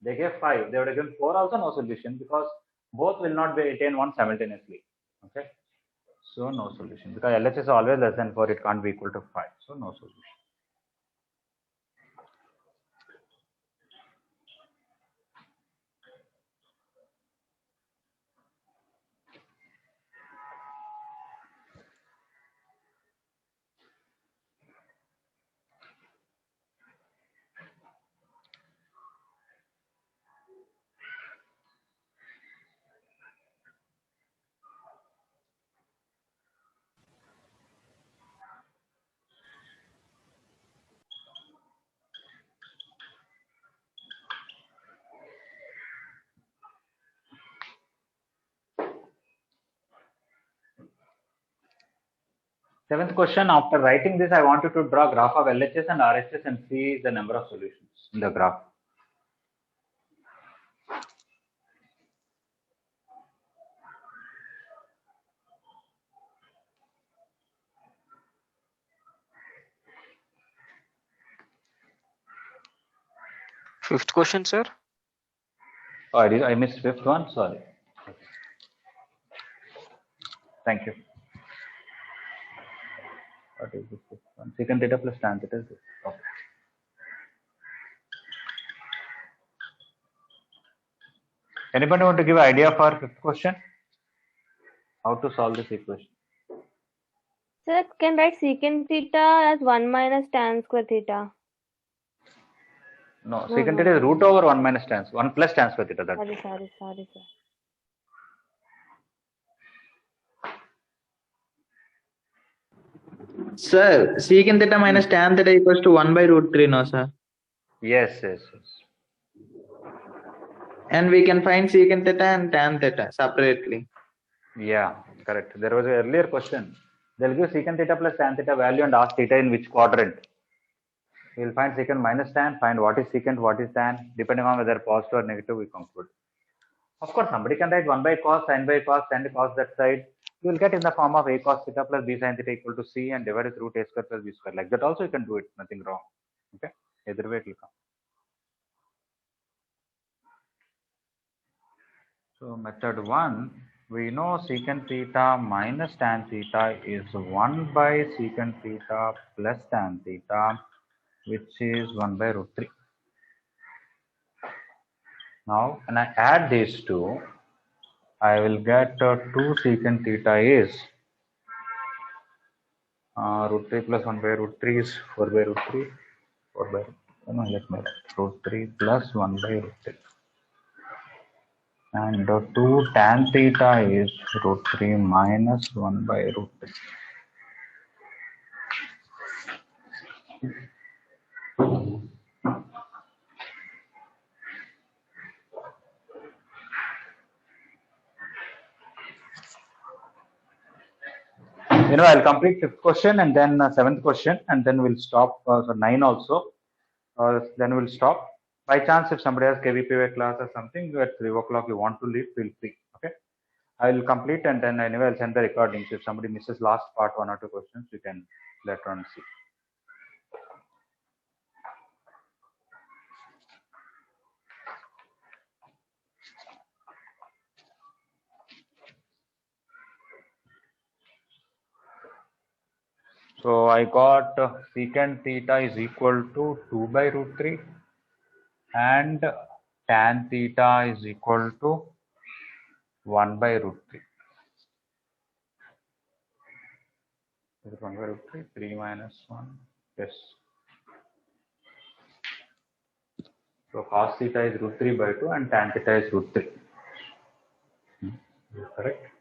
Speaker 1: They gave 5, they would have given 4 also, no solution because both will not be attain 1 simultaneously. Okay. So no solution because LHS is always less than 4, it can't be equal to 5. So no solution. Seventh question, after writing this, I want you to draw graph of LHS and RHS and see the number of solutions in the graph.
Speaker 6: Fifth question, sir.
Speaker 1: Oh, I missed fifth one. Sorry. Thank you. What is this fifth one? Secant theta plus tan theta is this. Okay. Anybody want to give an idea for fifth question? How to solve this equation?
Speaker 8: Sir, can write secant theta as 1 minus tan square theta.
Speaker 1: No,
Speaker 8: No,
Speaker 1: secant
Speaker 8: no.
Speaker 1: theta is root over 1 minus tan, 1 plus tan square theta. That's it.
Speaker 8: Sorry, sir.
Speaker 2: Sir, secant theta minus tan theta equals to 1 by root 3, no, sir?
Speaker 1: Yes.
Speaker 2: And we can find secant theta and tan theta separately.
Speaker 1: Yeah, correct. There was an earlier question. They'll give secant theta plus tan theta value and ask theta in which quadrant. We'll find secant minus tan, find what is secant, what is tan. Depending on whether positive or negative, we conclude. Of course, somebody can write 1 by cos, sin by cos, tan cos that side. You will get in the form of a cos theta plus b sin theta equal to c and divided through a square plus b square. Like that also you can do it, nothing wrong. Okay, either way it will come. So method 1, we know secant theta minus tan theta is 1 by secant theta plus tan theta, which is 1 by root 3. Now, when I add these two, I will get 2 secant theta is root 3 plus 1 by root 3 is 4 by root 3. 4 by, no, let me root 3 plus 1 by root 3. And 2 tan theta is root 3 minus 1 by root 3. I'll complete fifth question and then seventh question, and then we'll stop. So 9 also. Then we'll stop. By chance, if somebody has KVPY class or something at 3 o'clock you want to leave, feel free. Okay. I will complete and then anyway I'll send the recordings. If somebody misses last part 1 or 2 questions, you can later on see. So I got secant theta is equal to 2 by root 3 and tan theta is equal to 1 by root 3. Is it 1 by root 3? 3 minus 1. Yes. So cos theta is root 3 by 2 and tan theta is root 3. Correct?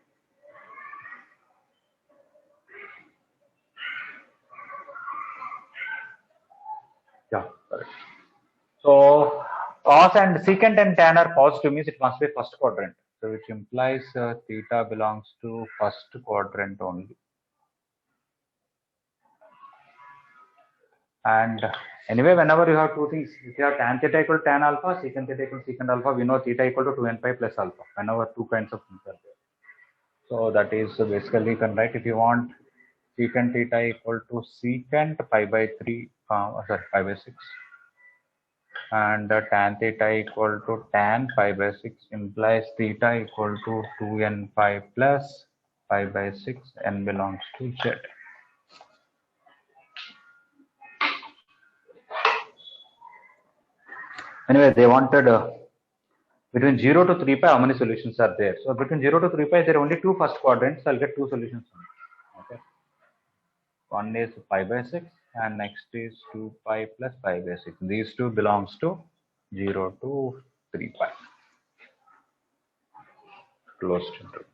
Speaker 1: Yeah, correct. So cos and secant and tan are positive means it must be first quadrant. So which implies theta belongs to first quadrant only. And anyway, whenever you have two things, if you have tan theta equal to tan alpha, secant theta equal to secant alpha, we know theta equal to 2n pi plus alpha. Whenever two kinds of things are there. So that is basically you can write if you want secant theta equal to secant pi by 3, pi by 6. And tan theta equal to tan pi by 6 implies theta equal to 2n pi plus pi by 6, n belongs to z. Anyway, they wanted between 0 to 3 pi how many solutions are there. So between 0 to 3 pi there are only 2 first quadrants. I'll get 2 solutions. Okay. One is pi by 6 and next is 2 pi plus pi by 6. These two belongs to 0 to 3 pi. Closed interval.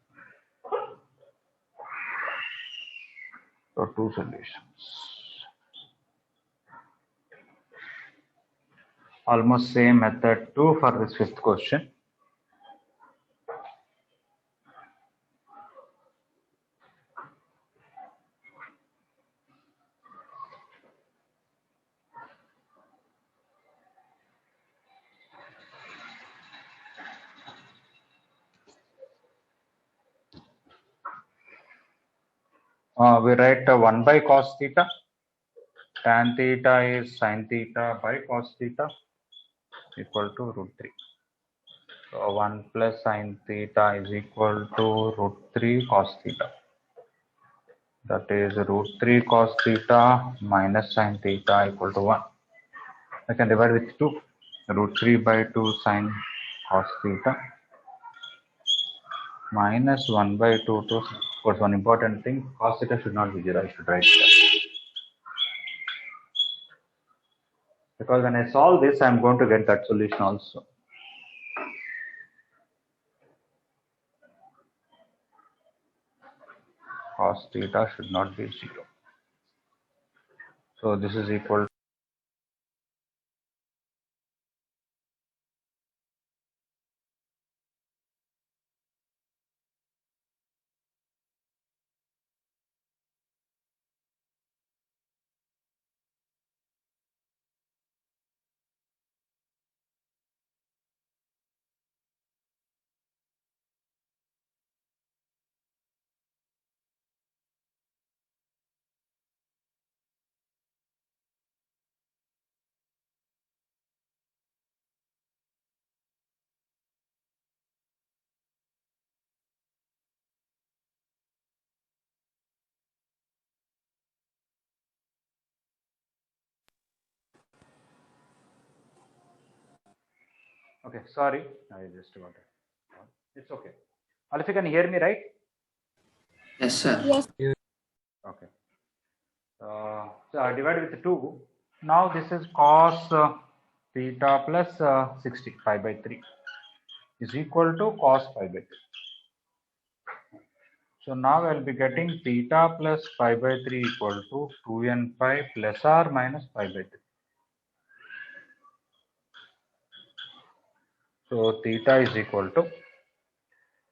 Speaker 1: So 2 solutions. Almost same method 2 for this fifth question. We write 1 by cos theta. Tan theta is sin theta by cos theta equal to root 3. So 1 plus sine theta is equal to root 3 cos theta. That is root 3 cos theta minus sine theta equal to 1. I can divide with 2. Root 3 by 2 sine cos theta minus 1 by 2 to, of course, one important thing, cos theta should not be 0. I should write that. Because when I solve this, I am going to get that solution also. Cos theta should not be 0. So this is equal. Okay, sorry, I just got it. It's okay. All of you can hear me, right?
Speaker 2: Yes, sir.
Speaker 7: Yes.
Speaker 1: Okay. So I divide with 2. Now this is cos theta plus 60, pi by 3 is equal to cos pi by 3. So now I'll be getting theta plus pi by 3 equal to 2n pi plus or minus pi by 3. So theta is equal to,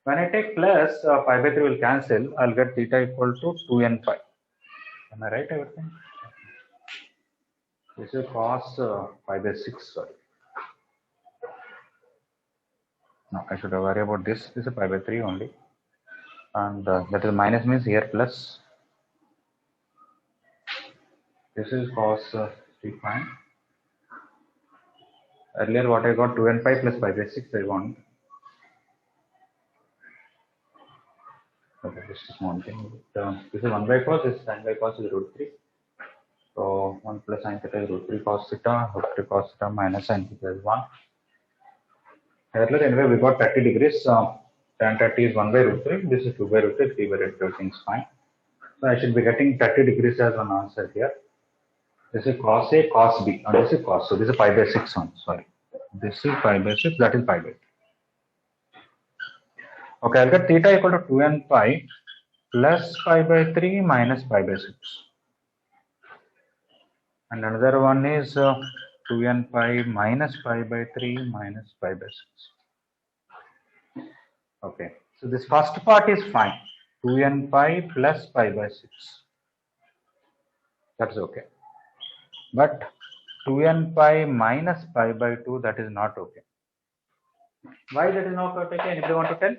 Speaker 1: when I take plus pi by 3 will cancel, I'll get theta equal to 2n pi. Am I right, everything? This is cos pi by 6, sorry. No, I should worry about this. This is pi by 3 only. And that is minus means here plus. This is cos 3 pi. Earlier what I got 2n pi plus pi by 6 I want. Okay, this is one thing. This is 1 by cos, this sin by cos is root 3. So 1 plus sin theta is root 3 cos theta, root 3 cos theta minus sin theta is 1. Earlier anyway we got 30 degrees. Tan 30 is 1 by root 3. This is 2 by root 3, 3 by root 3, everything is fine. So I should be getting 30 degrees as an answer here. This is cos A, cos B. Now this is cos. So this is pi by 6 on. Sorry. This is pi by 6. That is pi by 2. Okay, I'll get theta equal to 2n pi plus pi by 3 minus pi by 6. And another one is 2n pi minus pi by 3 minus pi by 6. Okay, so this first part is fine. 2n pi plus pi by 6. That's okay. But 2n pi minus pi by 2, that is not okay. Why that is not okay? Anybody want to tell?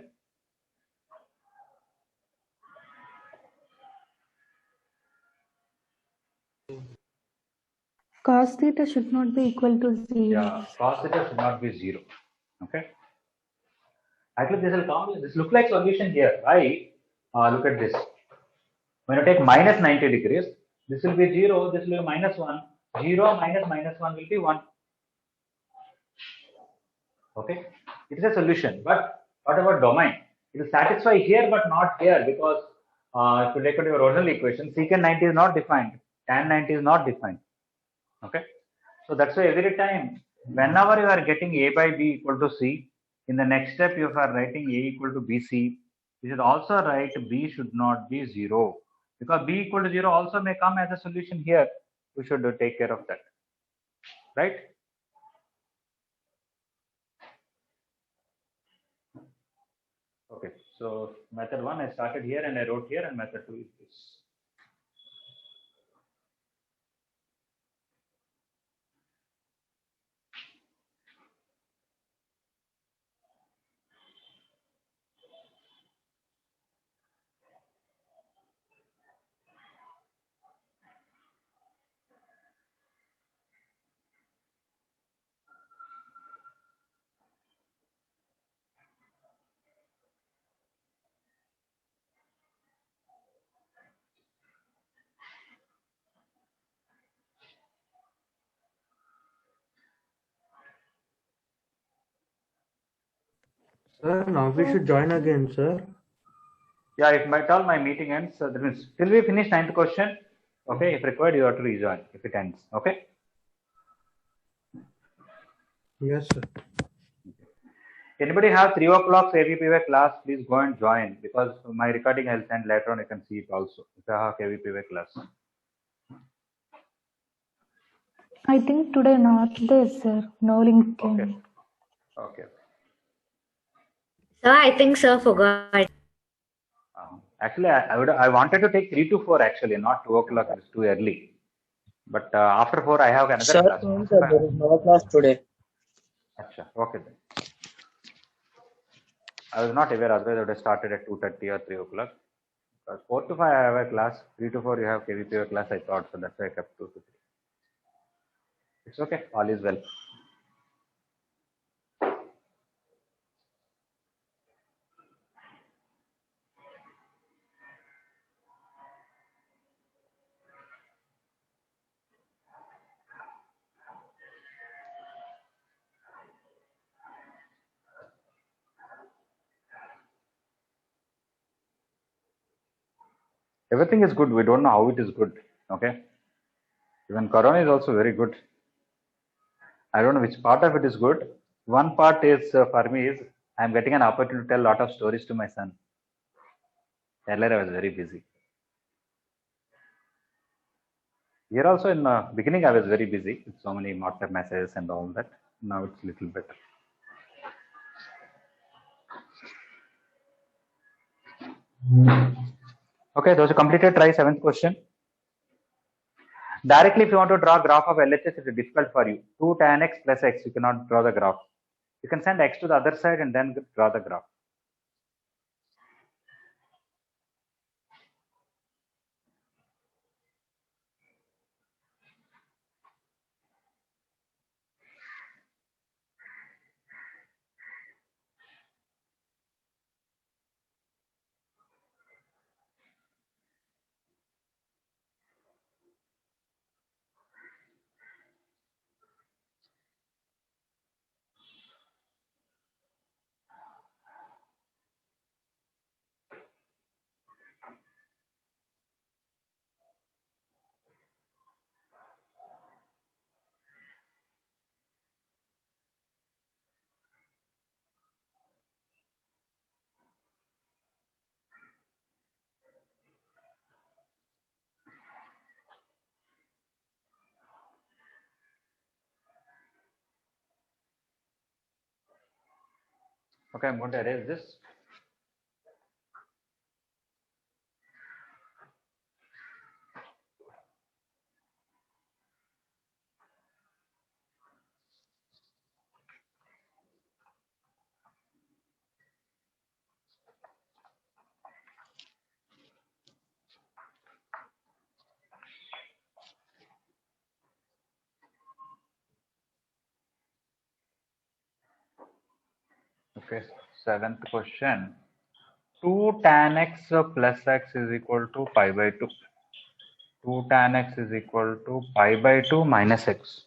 Speaker 4: Cos theta should not be equal to 0.
Speaker 1: Yeah, cos theta should not be 0. Okay. Actually, this will come. This look like solution here. Why? Look at this. When you take minus 90 degrees, this will be 0. This will be minus 1. 0 minus minus 1 will be 1. Okay. It is a solution. But what about domain? It will satisfy here but not here, because if you take out your original equation, secant 90 is not defined. Tan 90 is not defined. Okay. So that's why every time, whenever you are getting A by B equal to C, in the next step you are writing A equal to BC, you should also write B should not be 0. Because B equal to 0 also may come as a solution here. We should take care of that. Right? Okay. So method 1 I started here and I wrote here, and method 2 is this.
Speaker 9: Sir, now we should join again, sir.
Speaker 1: Yeah, if my all my meeting ends, that means till we finish ninth question. Okay, if required, you have to rejoin if it ends. Okay.
Speaker 9: Yes, sir.
Speaker 1: Anybody have 3 o'clock KVPY class? Please go and join because my recording I'll send later on. You can see it also. If I have KVPY class.
Speaker 4: I think today not there, sir. No link
Speaker 1: Okay.
Speaker 4: came.
Speaker 1: Okay.
Speaker 3: Sir, I think sir forgot.
Speaker 1: Actually, I wanted to take 3 to 4 actually, not 2 o'clock. It's too early. But after 4, I have another
Speaker 6: Sir,
Speaker 1: class.
Speaker 6: no, sir, there is no class today.
Speaker 1: Acha, okay then. I was not aware. Otherwise, I would have started at 2:30 or 3 o'clock. 4 to 5, I have a class. 3 to 4, you have KVPY class. I thought so. That's why I kept 2 to 3. It's okay. All is well. Everything is good. We don't know how it is good. Okay. Even Corona is also very good. I don't know which part of it is good. One part is for me is I'm getting an opportunity to tell a lot of stories to my son. Earlier I was very busy. Here also in the beginning I was very busy with so many marker messages and all that. Now it's little better. Okay, those who completed, try 7th question. Directly, if you want to draw a graph of LHS, it is difficult for you. 2 tan x plus x, you cannot draw the graph. You can send x to the other side and then draw the graph. Okay, I'm going to erase this. Okay, 7th question. 2 tan x plus x is equal to pi by 2. 2 tan x is equal to pi by 2 minus x.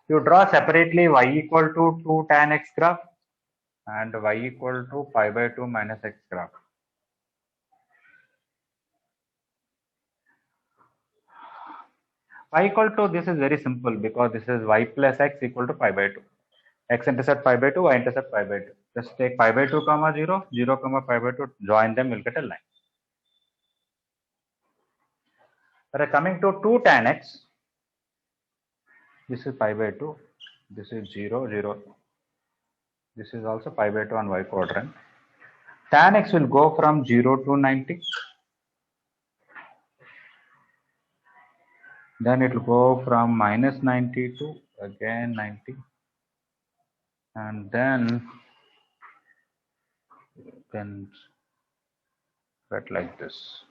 Speaker 1: You draw separately y equal to 2 tan x graph and y equal to pi by 2 minus x graph. Y equal to, this is very simple because this is y plus x equal to pi by 2. X intercept pi by 2, y intercept pi by 2. Just take pi by 2 comma 0, 0 comma pi by 2, join them, you'll get a line. But coming to 2 tan x, this is pi by 2, this is 0, 0. This is also pi by 2 on y quadrant. Tan x will go from 0 to 90. Then it will go from minus 90 to again 90. And then get like this.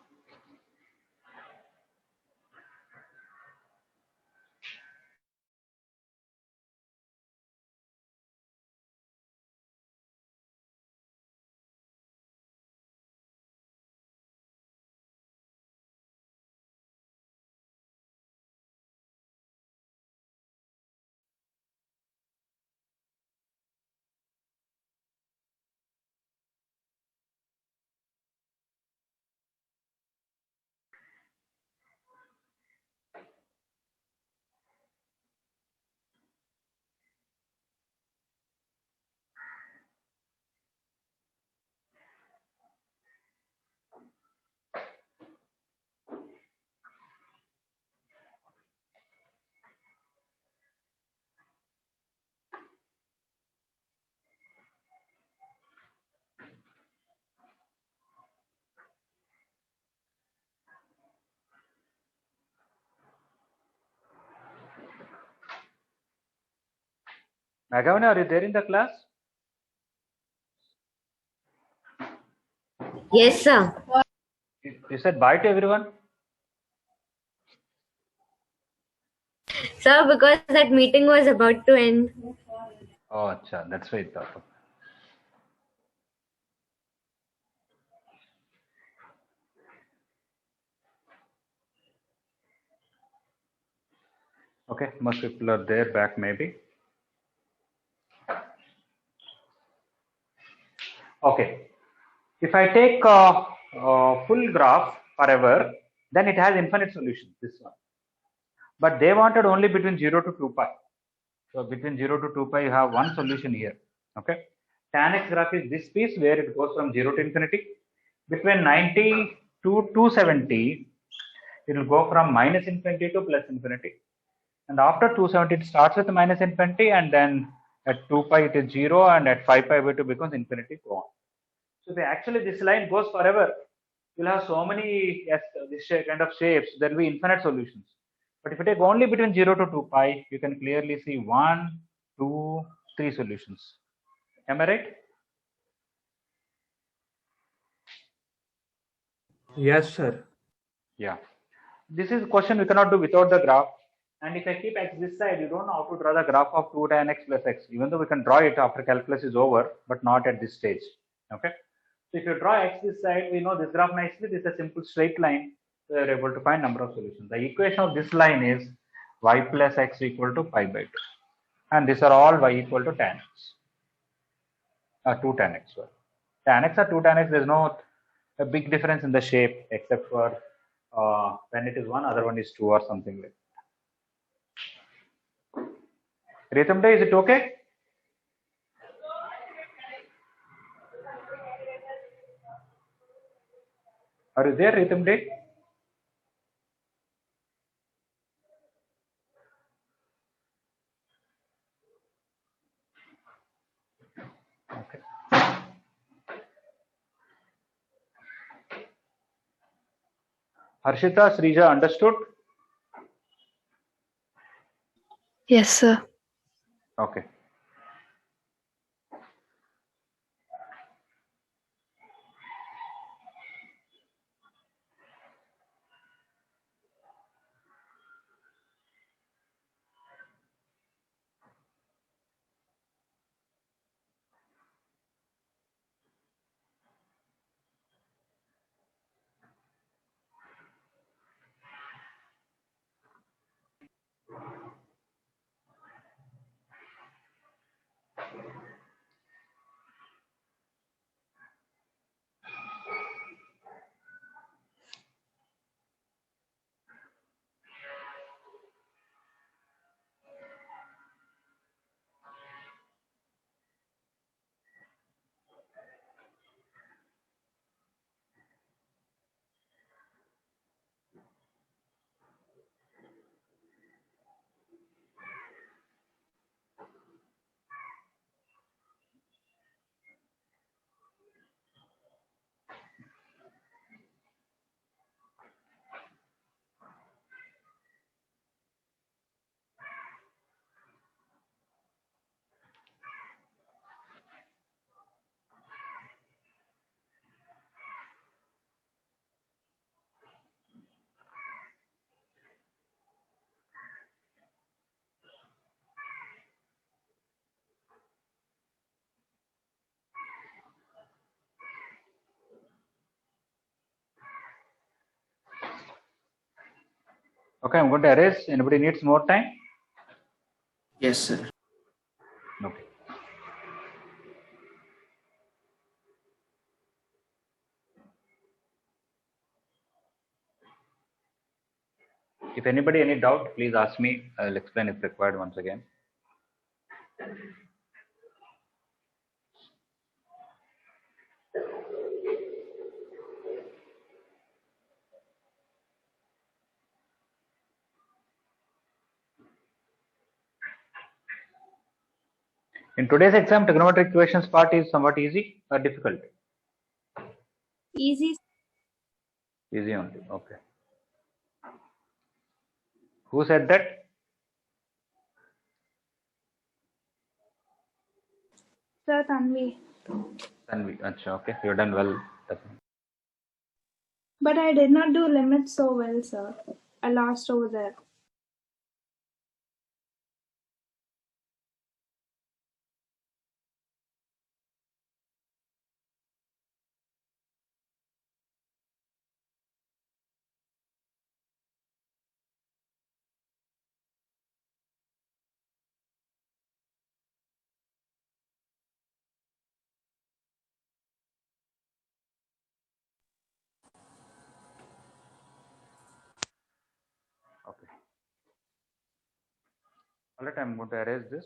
Speaker 1: Magavani, are you there in the class?
Speaker 3: Yes, sir.
Speaker 1: You said bye to everyone?
Speaker 3: Sir, because that meeting was about to end.
Speaker 1: Oh, acha, that's why I thought. Okay, most people are there back maybe. Okay, if I take a full graph forever, then it has infinite solutions, this one. But they wanted only between 0 to 2 pi. So between 0 to 2 pi, you have one solution here. Okay, tan x graph is this piece where it goes from 0 to infinity. Between 90 to 270, it will go from minus infinity to plus infinity. And after 270, it starts with minus infinity, and then at 2 pi it is 0, and at 5 pi it becomes infinity, go on. So actually this line goes forever. You'll have so many this kind of shapes, there will be infinite solutions. But if you take only between 0 to 2 pi, you can clearly see 1, 2, 3 solutions. Am I right?
Speaker 9: Yes, sir.
Speaker 1: Yeah. This is a question we cannot do without the graph. And if I keep x this side, you don't know how to draw the graph of 2 tan x plus x, even though we can draw it after calculus is over, but not at this stage. Okay. So if you draw x this side, we know this graph nicely. This is a simple straight line. So we are able to find number of solutions. The equation of this line is y plus x equal to pi by 2. And these are all y equal to tan x. 2 tan x. Sorry. Tan x or 2 tan x, there is no a big difference in the shape except for when it is one, other one is 2 or something like that. Ritamde, is it okay? Are you there, Ritamde? Okay. Harshita, Srija, understood?
Speaker 7: Yes, sir.
Speaker 1: Okay. Okay, I'm going to erase. Anybody needs more time?
Speaker 2: Yes, sir.
Speaker 1: Okay. If anybody any doubt, please ask me. I'll explain if required once again. In today's exam, trigonometric equations part is somewhat easy or difficult?
Speaker 7: Easy.
Speaker 1: Easy only. Okay. Who said that?
Speaker 4: Tanvi.
Speaker 1: Tanvi. Acha, okay. You've done well.
Speaker 4: But I did not do limits so well, sir. I lost over there.
Speaker 1: Okay. All right, I'm going to erase this.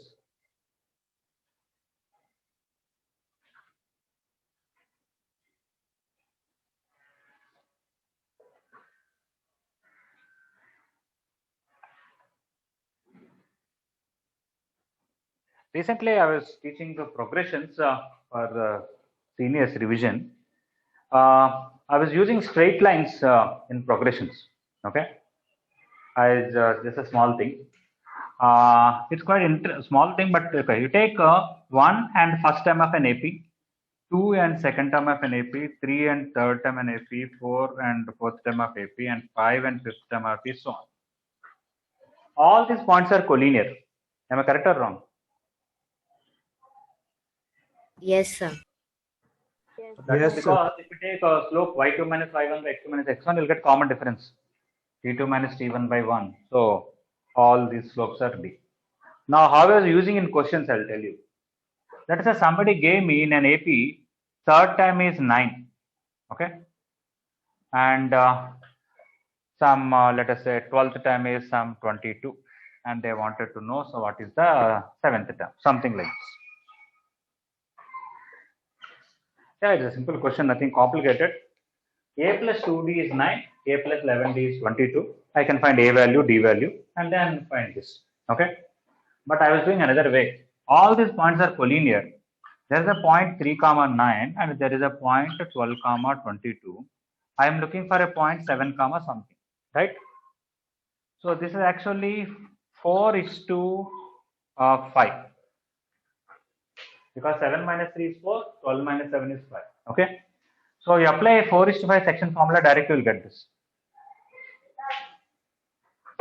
Speaker 1: Recently, I was teaching the progressions for the seniors revision. I was using straight lines in progressions. Okay, just a small thing. It's quite small thing, but okay. You take 1 and first term of an AP, 2 and second term of an AP, 3 and third term of an AP, 4 and fourth term of AP, and 5 and fifth term of AP, so on. All these points are collinear. Am I correct or wrong?
Speaker 5: Yes, sir.
Speaker 1: That
Speaker 9: Yes,
Speaker 1: is because if you take a slope y2 minus y1 by x2 minus x1, you'll get common difference. t2 minus t1 by 1. So all these slopes are d. Now, how I was using in questions, I'll tell you. Let us say somebody gave me in an AP, third term is 9. Okay. And some, let us say, 12th term is some 22. And they wanted to know, so what is the 7th term? Something like this. Yeah, it's a simple question, nothing complicated. A plus 2d is 9, a plus 11d is 22. I can find a value, d value, and then find this. Okay. But I was doing another way. All these points are collinear. There is a point 3 comma 9 and there is a point 12 comma 22. I am looking for a point 7 comma something, right? So this is actually 4:5. Because 7 minus 3 is 4, 12 minus 7 is 5. Okay. So you apply a 4:5 section formula, directly you'll get this.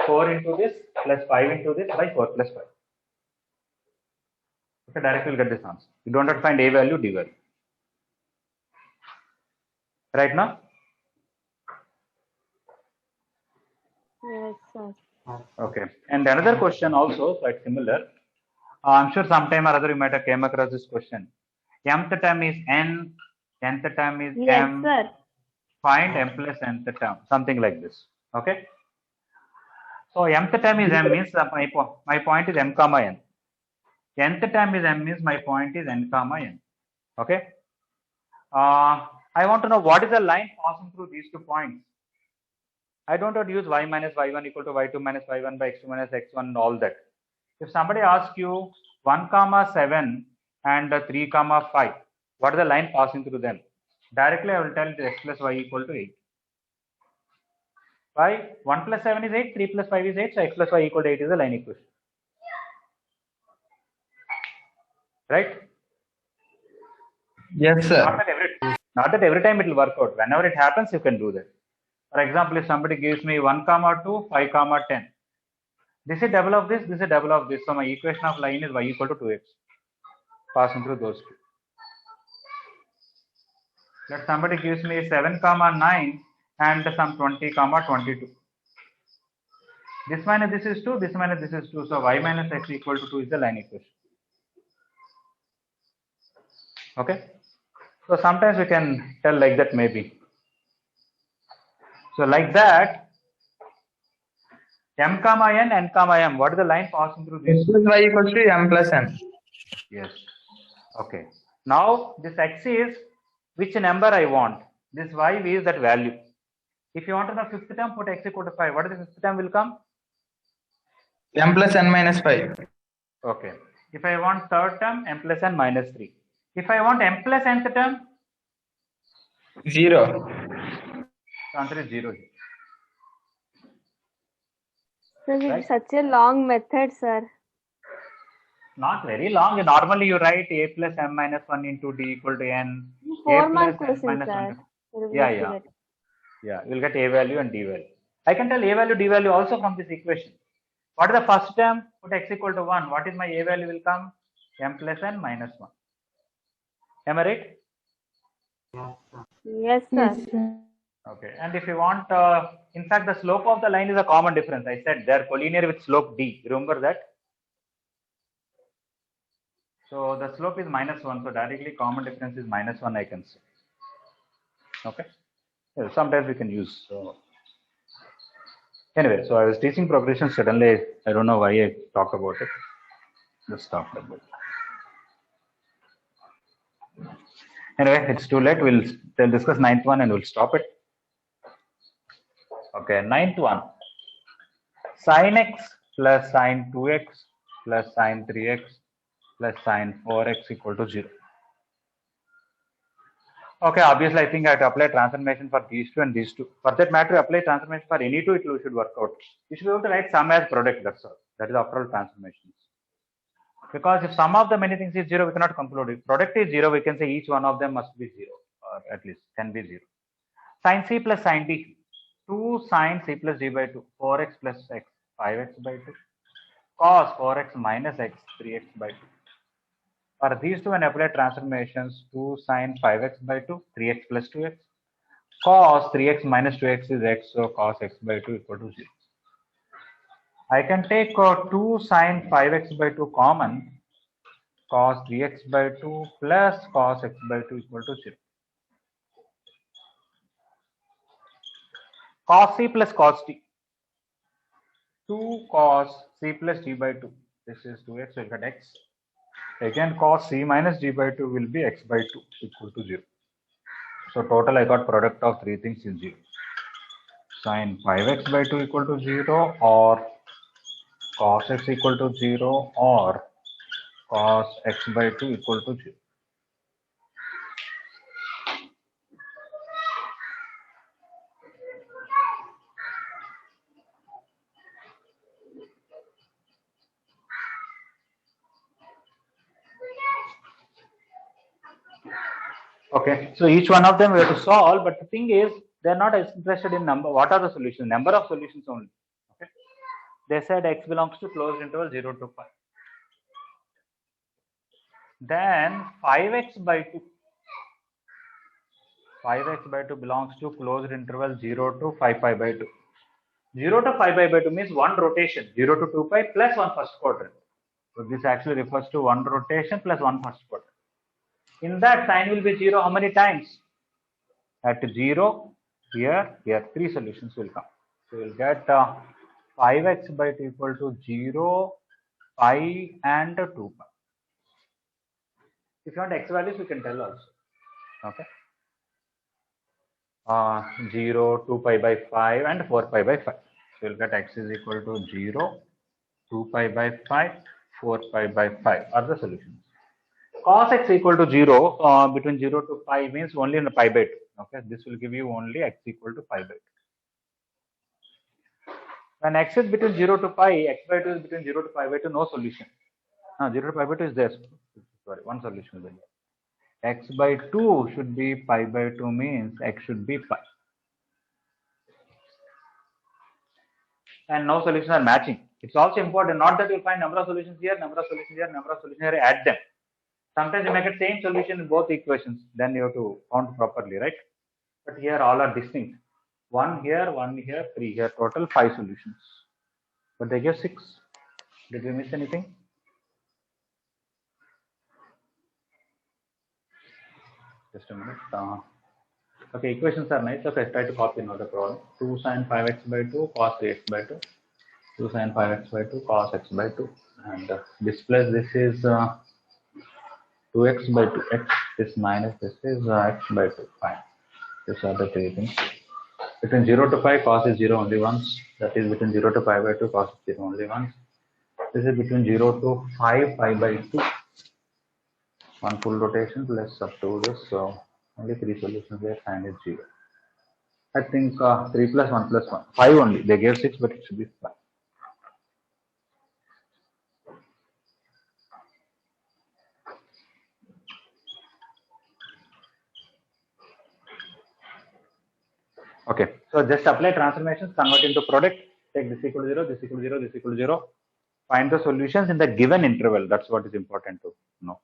Speaker 1: 4 into this plus 5 into this by 4 plus 5. Okay, directly you'll get this answer. You don't have to find a value, d value. Right now?
Speaker 8: Yes, sir.
Speaker 1: Okay. And another question also quite similar. I'm sure sometime or other you might have came across this question. Mth term is n, nth term is
Speaker 8: Yes,
Speaker 1: m.
Speaker 8: sir.
Speaker 1: Find m plus nth term, something like this. Okay. So mth term is m means my point is m comma n. Nth term is m means my point is n comma n. Okay. I want to know what is the line passing through these 2 points. I don't want to use y minus y1 equal to y2 minus y1 by x2 minus x1 and all that. If somebody asks you 1 comma 7 and 3 comma 5, what is the line passing through them? Directly I will tell x plus y equal to 8. Why? 1 plus 7 is 8, 3 plus 5 is 8, so x plus y equal to 8 is the line equation. Right?
Speaker 2: Yes, sir.
Speaker 1: Not that every time it will work out. Whenever it happens, you can do that. For example, if somebody gives me 1 comma 2, 5 comma 10. This is double of this is double of this. So my equation of line is y equal to 2x. Passing through those two. Let somebody gives me 7 comma 9 and some 20 comma 22. This minus this is 2, this minus this is 2. So y minus x equal to 2 is the line equation. Okay. So sometimes we can tell like that maybe. So like that, m comma n comma m. What is the line passing through this?
Speaker 2: X plus y equals to m plus n.
Speaker 1: Yes. Okay. Now this x is which number I want. This y is that value. If you want to know fifth term, put x equal to 5. What is the fifth term will come?
Speaker 2: M plus n minus 5.
Speaker 1: Okay. If I want third term, m plus n minus 3. If I want m plus nth term,
Speaker 2: 0.
Speaker 1: the answer is 0.
Speaker 8: Sir,
Speaker 1: Right?
Speaker 8: it's such a long method, sir.
Speaker 1: Not very long. Normally you write a plus m minus 1 into d equal to n. A
Speaker 8: 4
Speaker 1: plus
Speaker 8: mark
Speaker 1: n
Speaker 8: question,
Speaker 1: minus
Speaker 8: sir.
Speaker 1: 1. Yeah. You'll get a value and d value. I can tell a value, d value also from this equation. What is the first term? Put x equal to 1. What is my a value will come? M plus n minus 1. Am I right?
Speaker 8: Yes, sir.
Speaker 4: Yes, sir.
Speaker 1: Okay. And if you want, in fact, the slope of the line is a common difference. I said they're collinear with slope d. Remember that? So the slope is minus 1. So directly common difference is minus 1, I can say. Okay. Yeah, sometimes we can use. So anyway, so I was teaching progression. Suddenly, I don't know why I talked about it. Just talked about it. Anyway, it's too late. They'll discuss ninth one and we'll stop it. Okay, ninth one. Sin x plus sin 2x plus sin 3x plus sin 4x equal to 0. Okay, obviously I think I have to apply transformation for these two and these two. For that matter, apply transformation for any two, it should work out. You should be able to write sum as product, that's all. That is after all transformations. Because if sum of the many things is 0, we cannot conclude. If product is 0, we can say each one of them must be 0, or at least can be 0. Sin c plus sin d, 2 sin c plus d by 2, 4x plus x, 5x by 2, cos 4x minus x, 3x by 2. For these two, when apply transformations, 2 sin 5x by 2, 3x plus 2x, cos 3x minus 2x is x, so cos x by 2 equal to 0. I can take 2 sin 5x by 2 common, cos 3x by 2 plus cos x by 2 equal to 0. Cos c plus cos t, 2 cos c plus d by 2, this is 2x, will get x. Again, cos c minus d by 2 will be x by 2 equal to 0. So total I got product of three things is 0. Sin 5x by 2 equal to 0, or cos x equal to 0, or cos x by 2 equal to 0. Okay, so each one of them we have to solve, but the thing is, they're not interested in number. What are the solutions? Number of solutions only. Okay, they said x belongs to closed interval 0 to 5. Then 5x by 2. 5x by 2 belongs to closed interval 0 to 5 pi by 2. 0 to 5 pi by 2 means one rotation, 0 to 2 pi plus one first quadrant. So this actually refers to one rotation plus one first quadrant. In that, sign will be 0 how many times? At 0, here, 3 solutions will come. So you'll get 5x by 2 equal to 0, pi and 2 pi. If you want x values, we can tell also. Okay. 0, 2 pi by 5 and 4 pi by 5. So you'll get x is equal to 0, 2 pi by 5, 4 pi by 5 are the solutions. Cos x equal to 0 between 0 to pi means only in the pi by 2. Okay, this will give you only x equal to pi by 2. When x is between 0 to pi, x by 2 is between 0 to pi by 2, no solution. 0 to pi by 2 is there. Sorry, one solution is there. X by 2 should be pi by 2 means x should be pi. And no solutions are matching. It's also important, not that you'll find number of solutions here, number of solutions here, number of solutions here, add them. Sometimes you make a same solution in both equations, then you have to count properly, right? But here all are distinct. 1 here, 3 here, total 5 solutions. But they give 6. Did we miss anything? Just a minute. Okay, equations are nice. Okay, try to copy another problem. 2 sin 5x by 2 cos 3x by 2. 2 sin 5x by 2 cos x by 2. And this plus this is 2x by 2. X, this minus this is x by 2. Fine. These are the three things. Between 0 to pi, cos is 0 only once. That is between 0 to pi by 2, cos is 0 only once. This is between 0 to 5 pi by 2. One full rotation plus up to this. So only 3 solutions there, and is 0. I think 3 plus 1 plus 1. 5 only. They gave 6, but it should be 5. Okay, so just apply transformations, convert into product, take this equal to 0, this equal to 0, this equal to 0. Find the solutions in the given interval. That's what is important to know.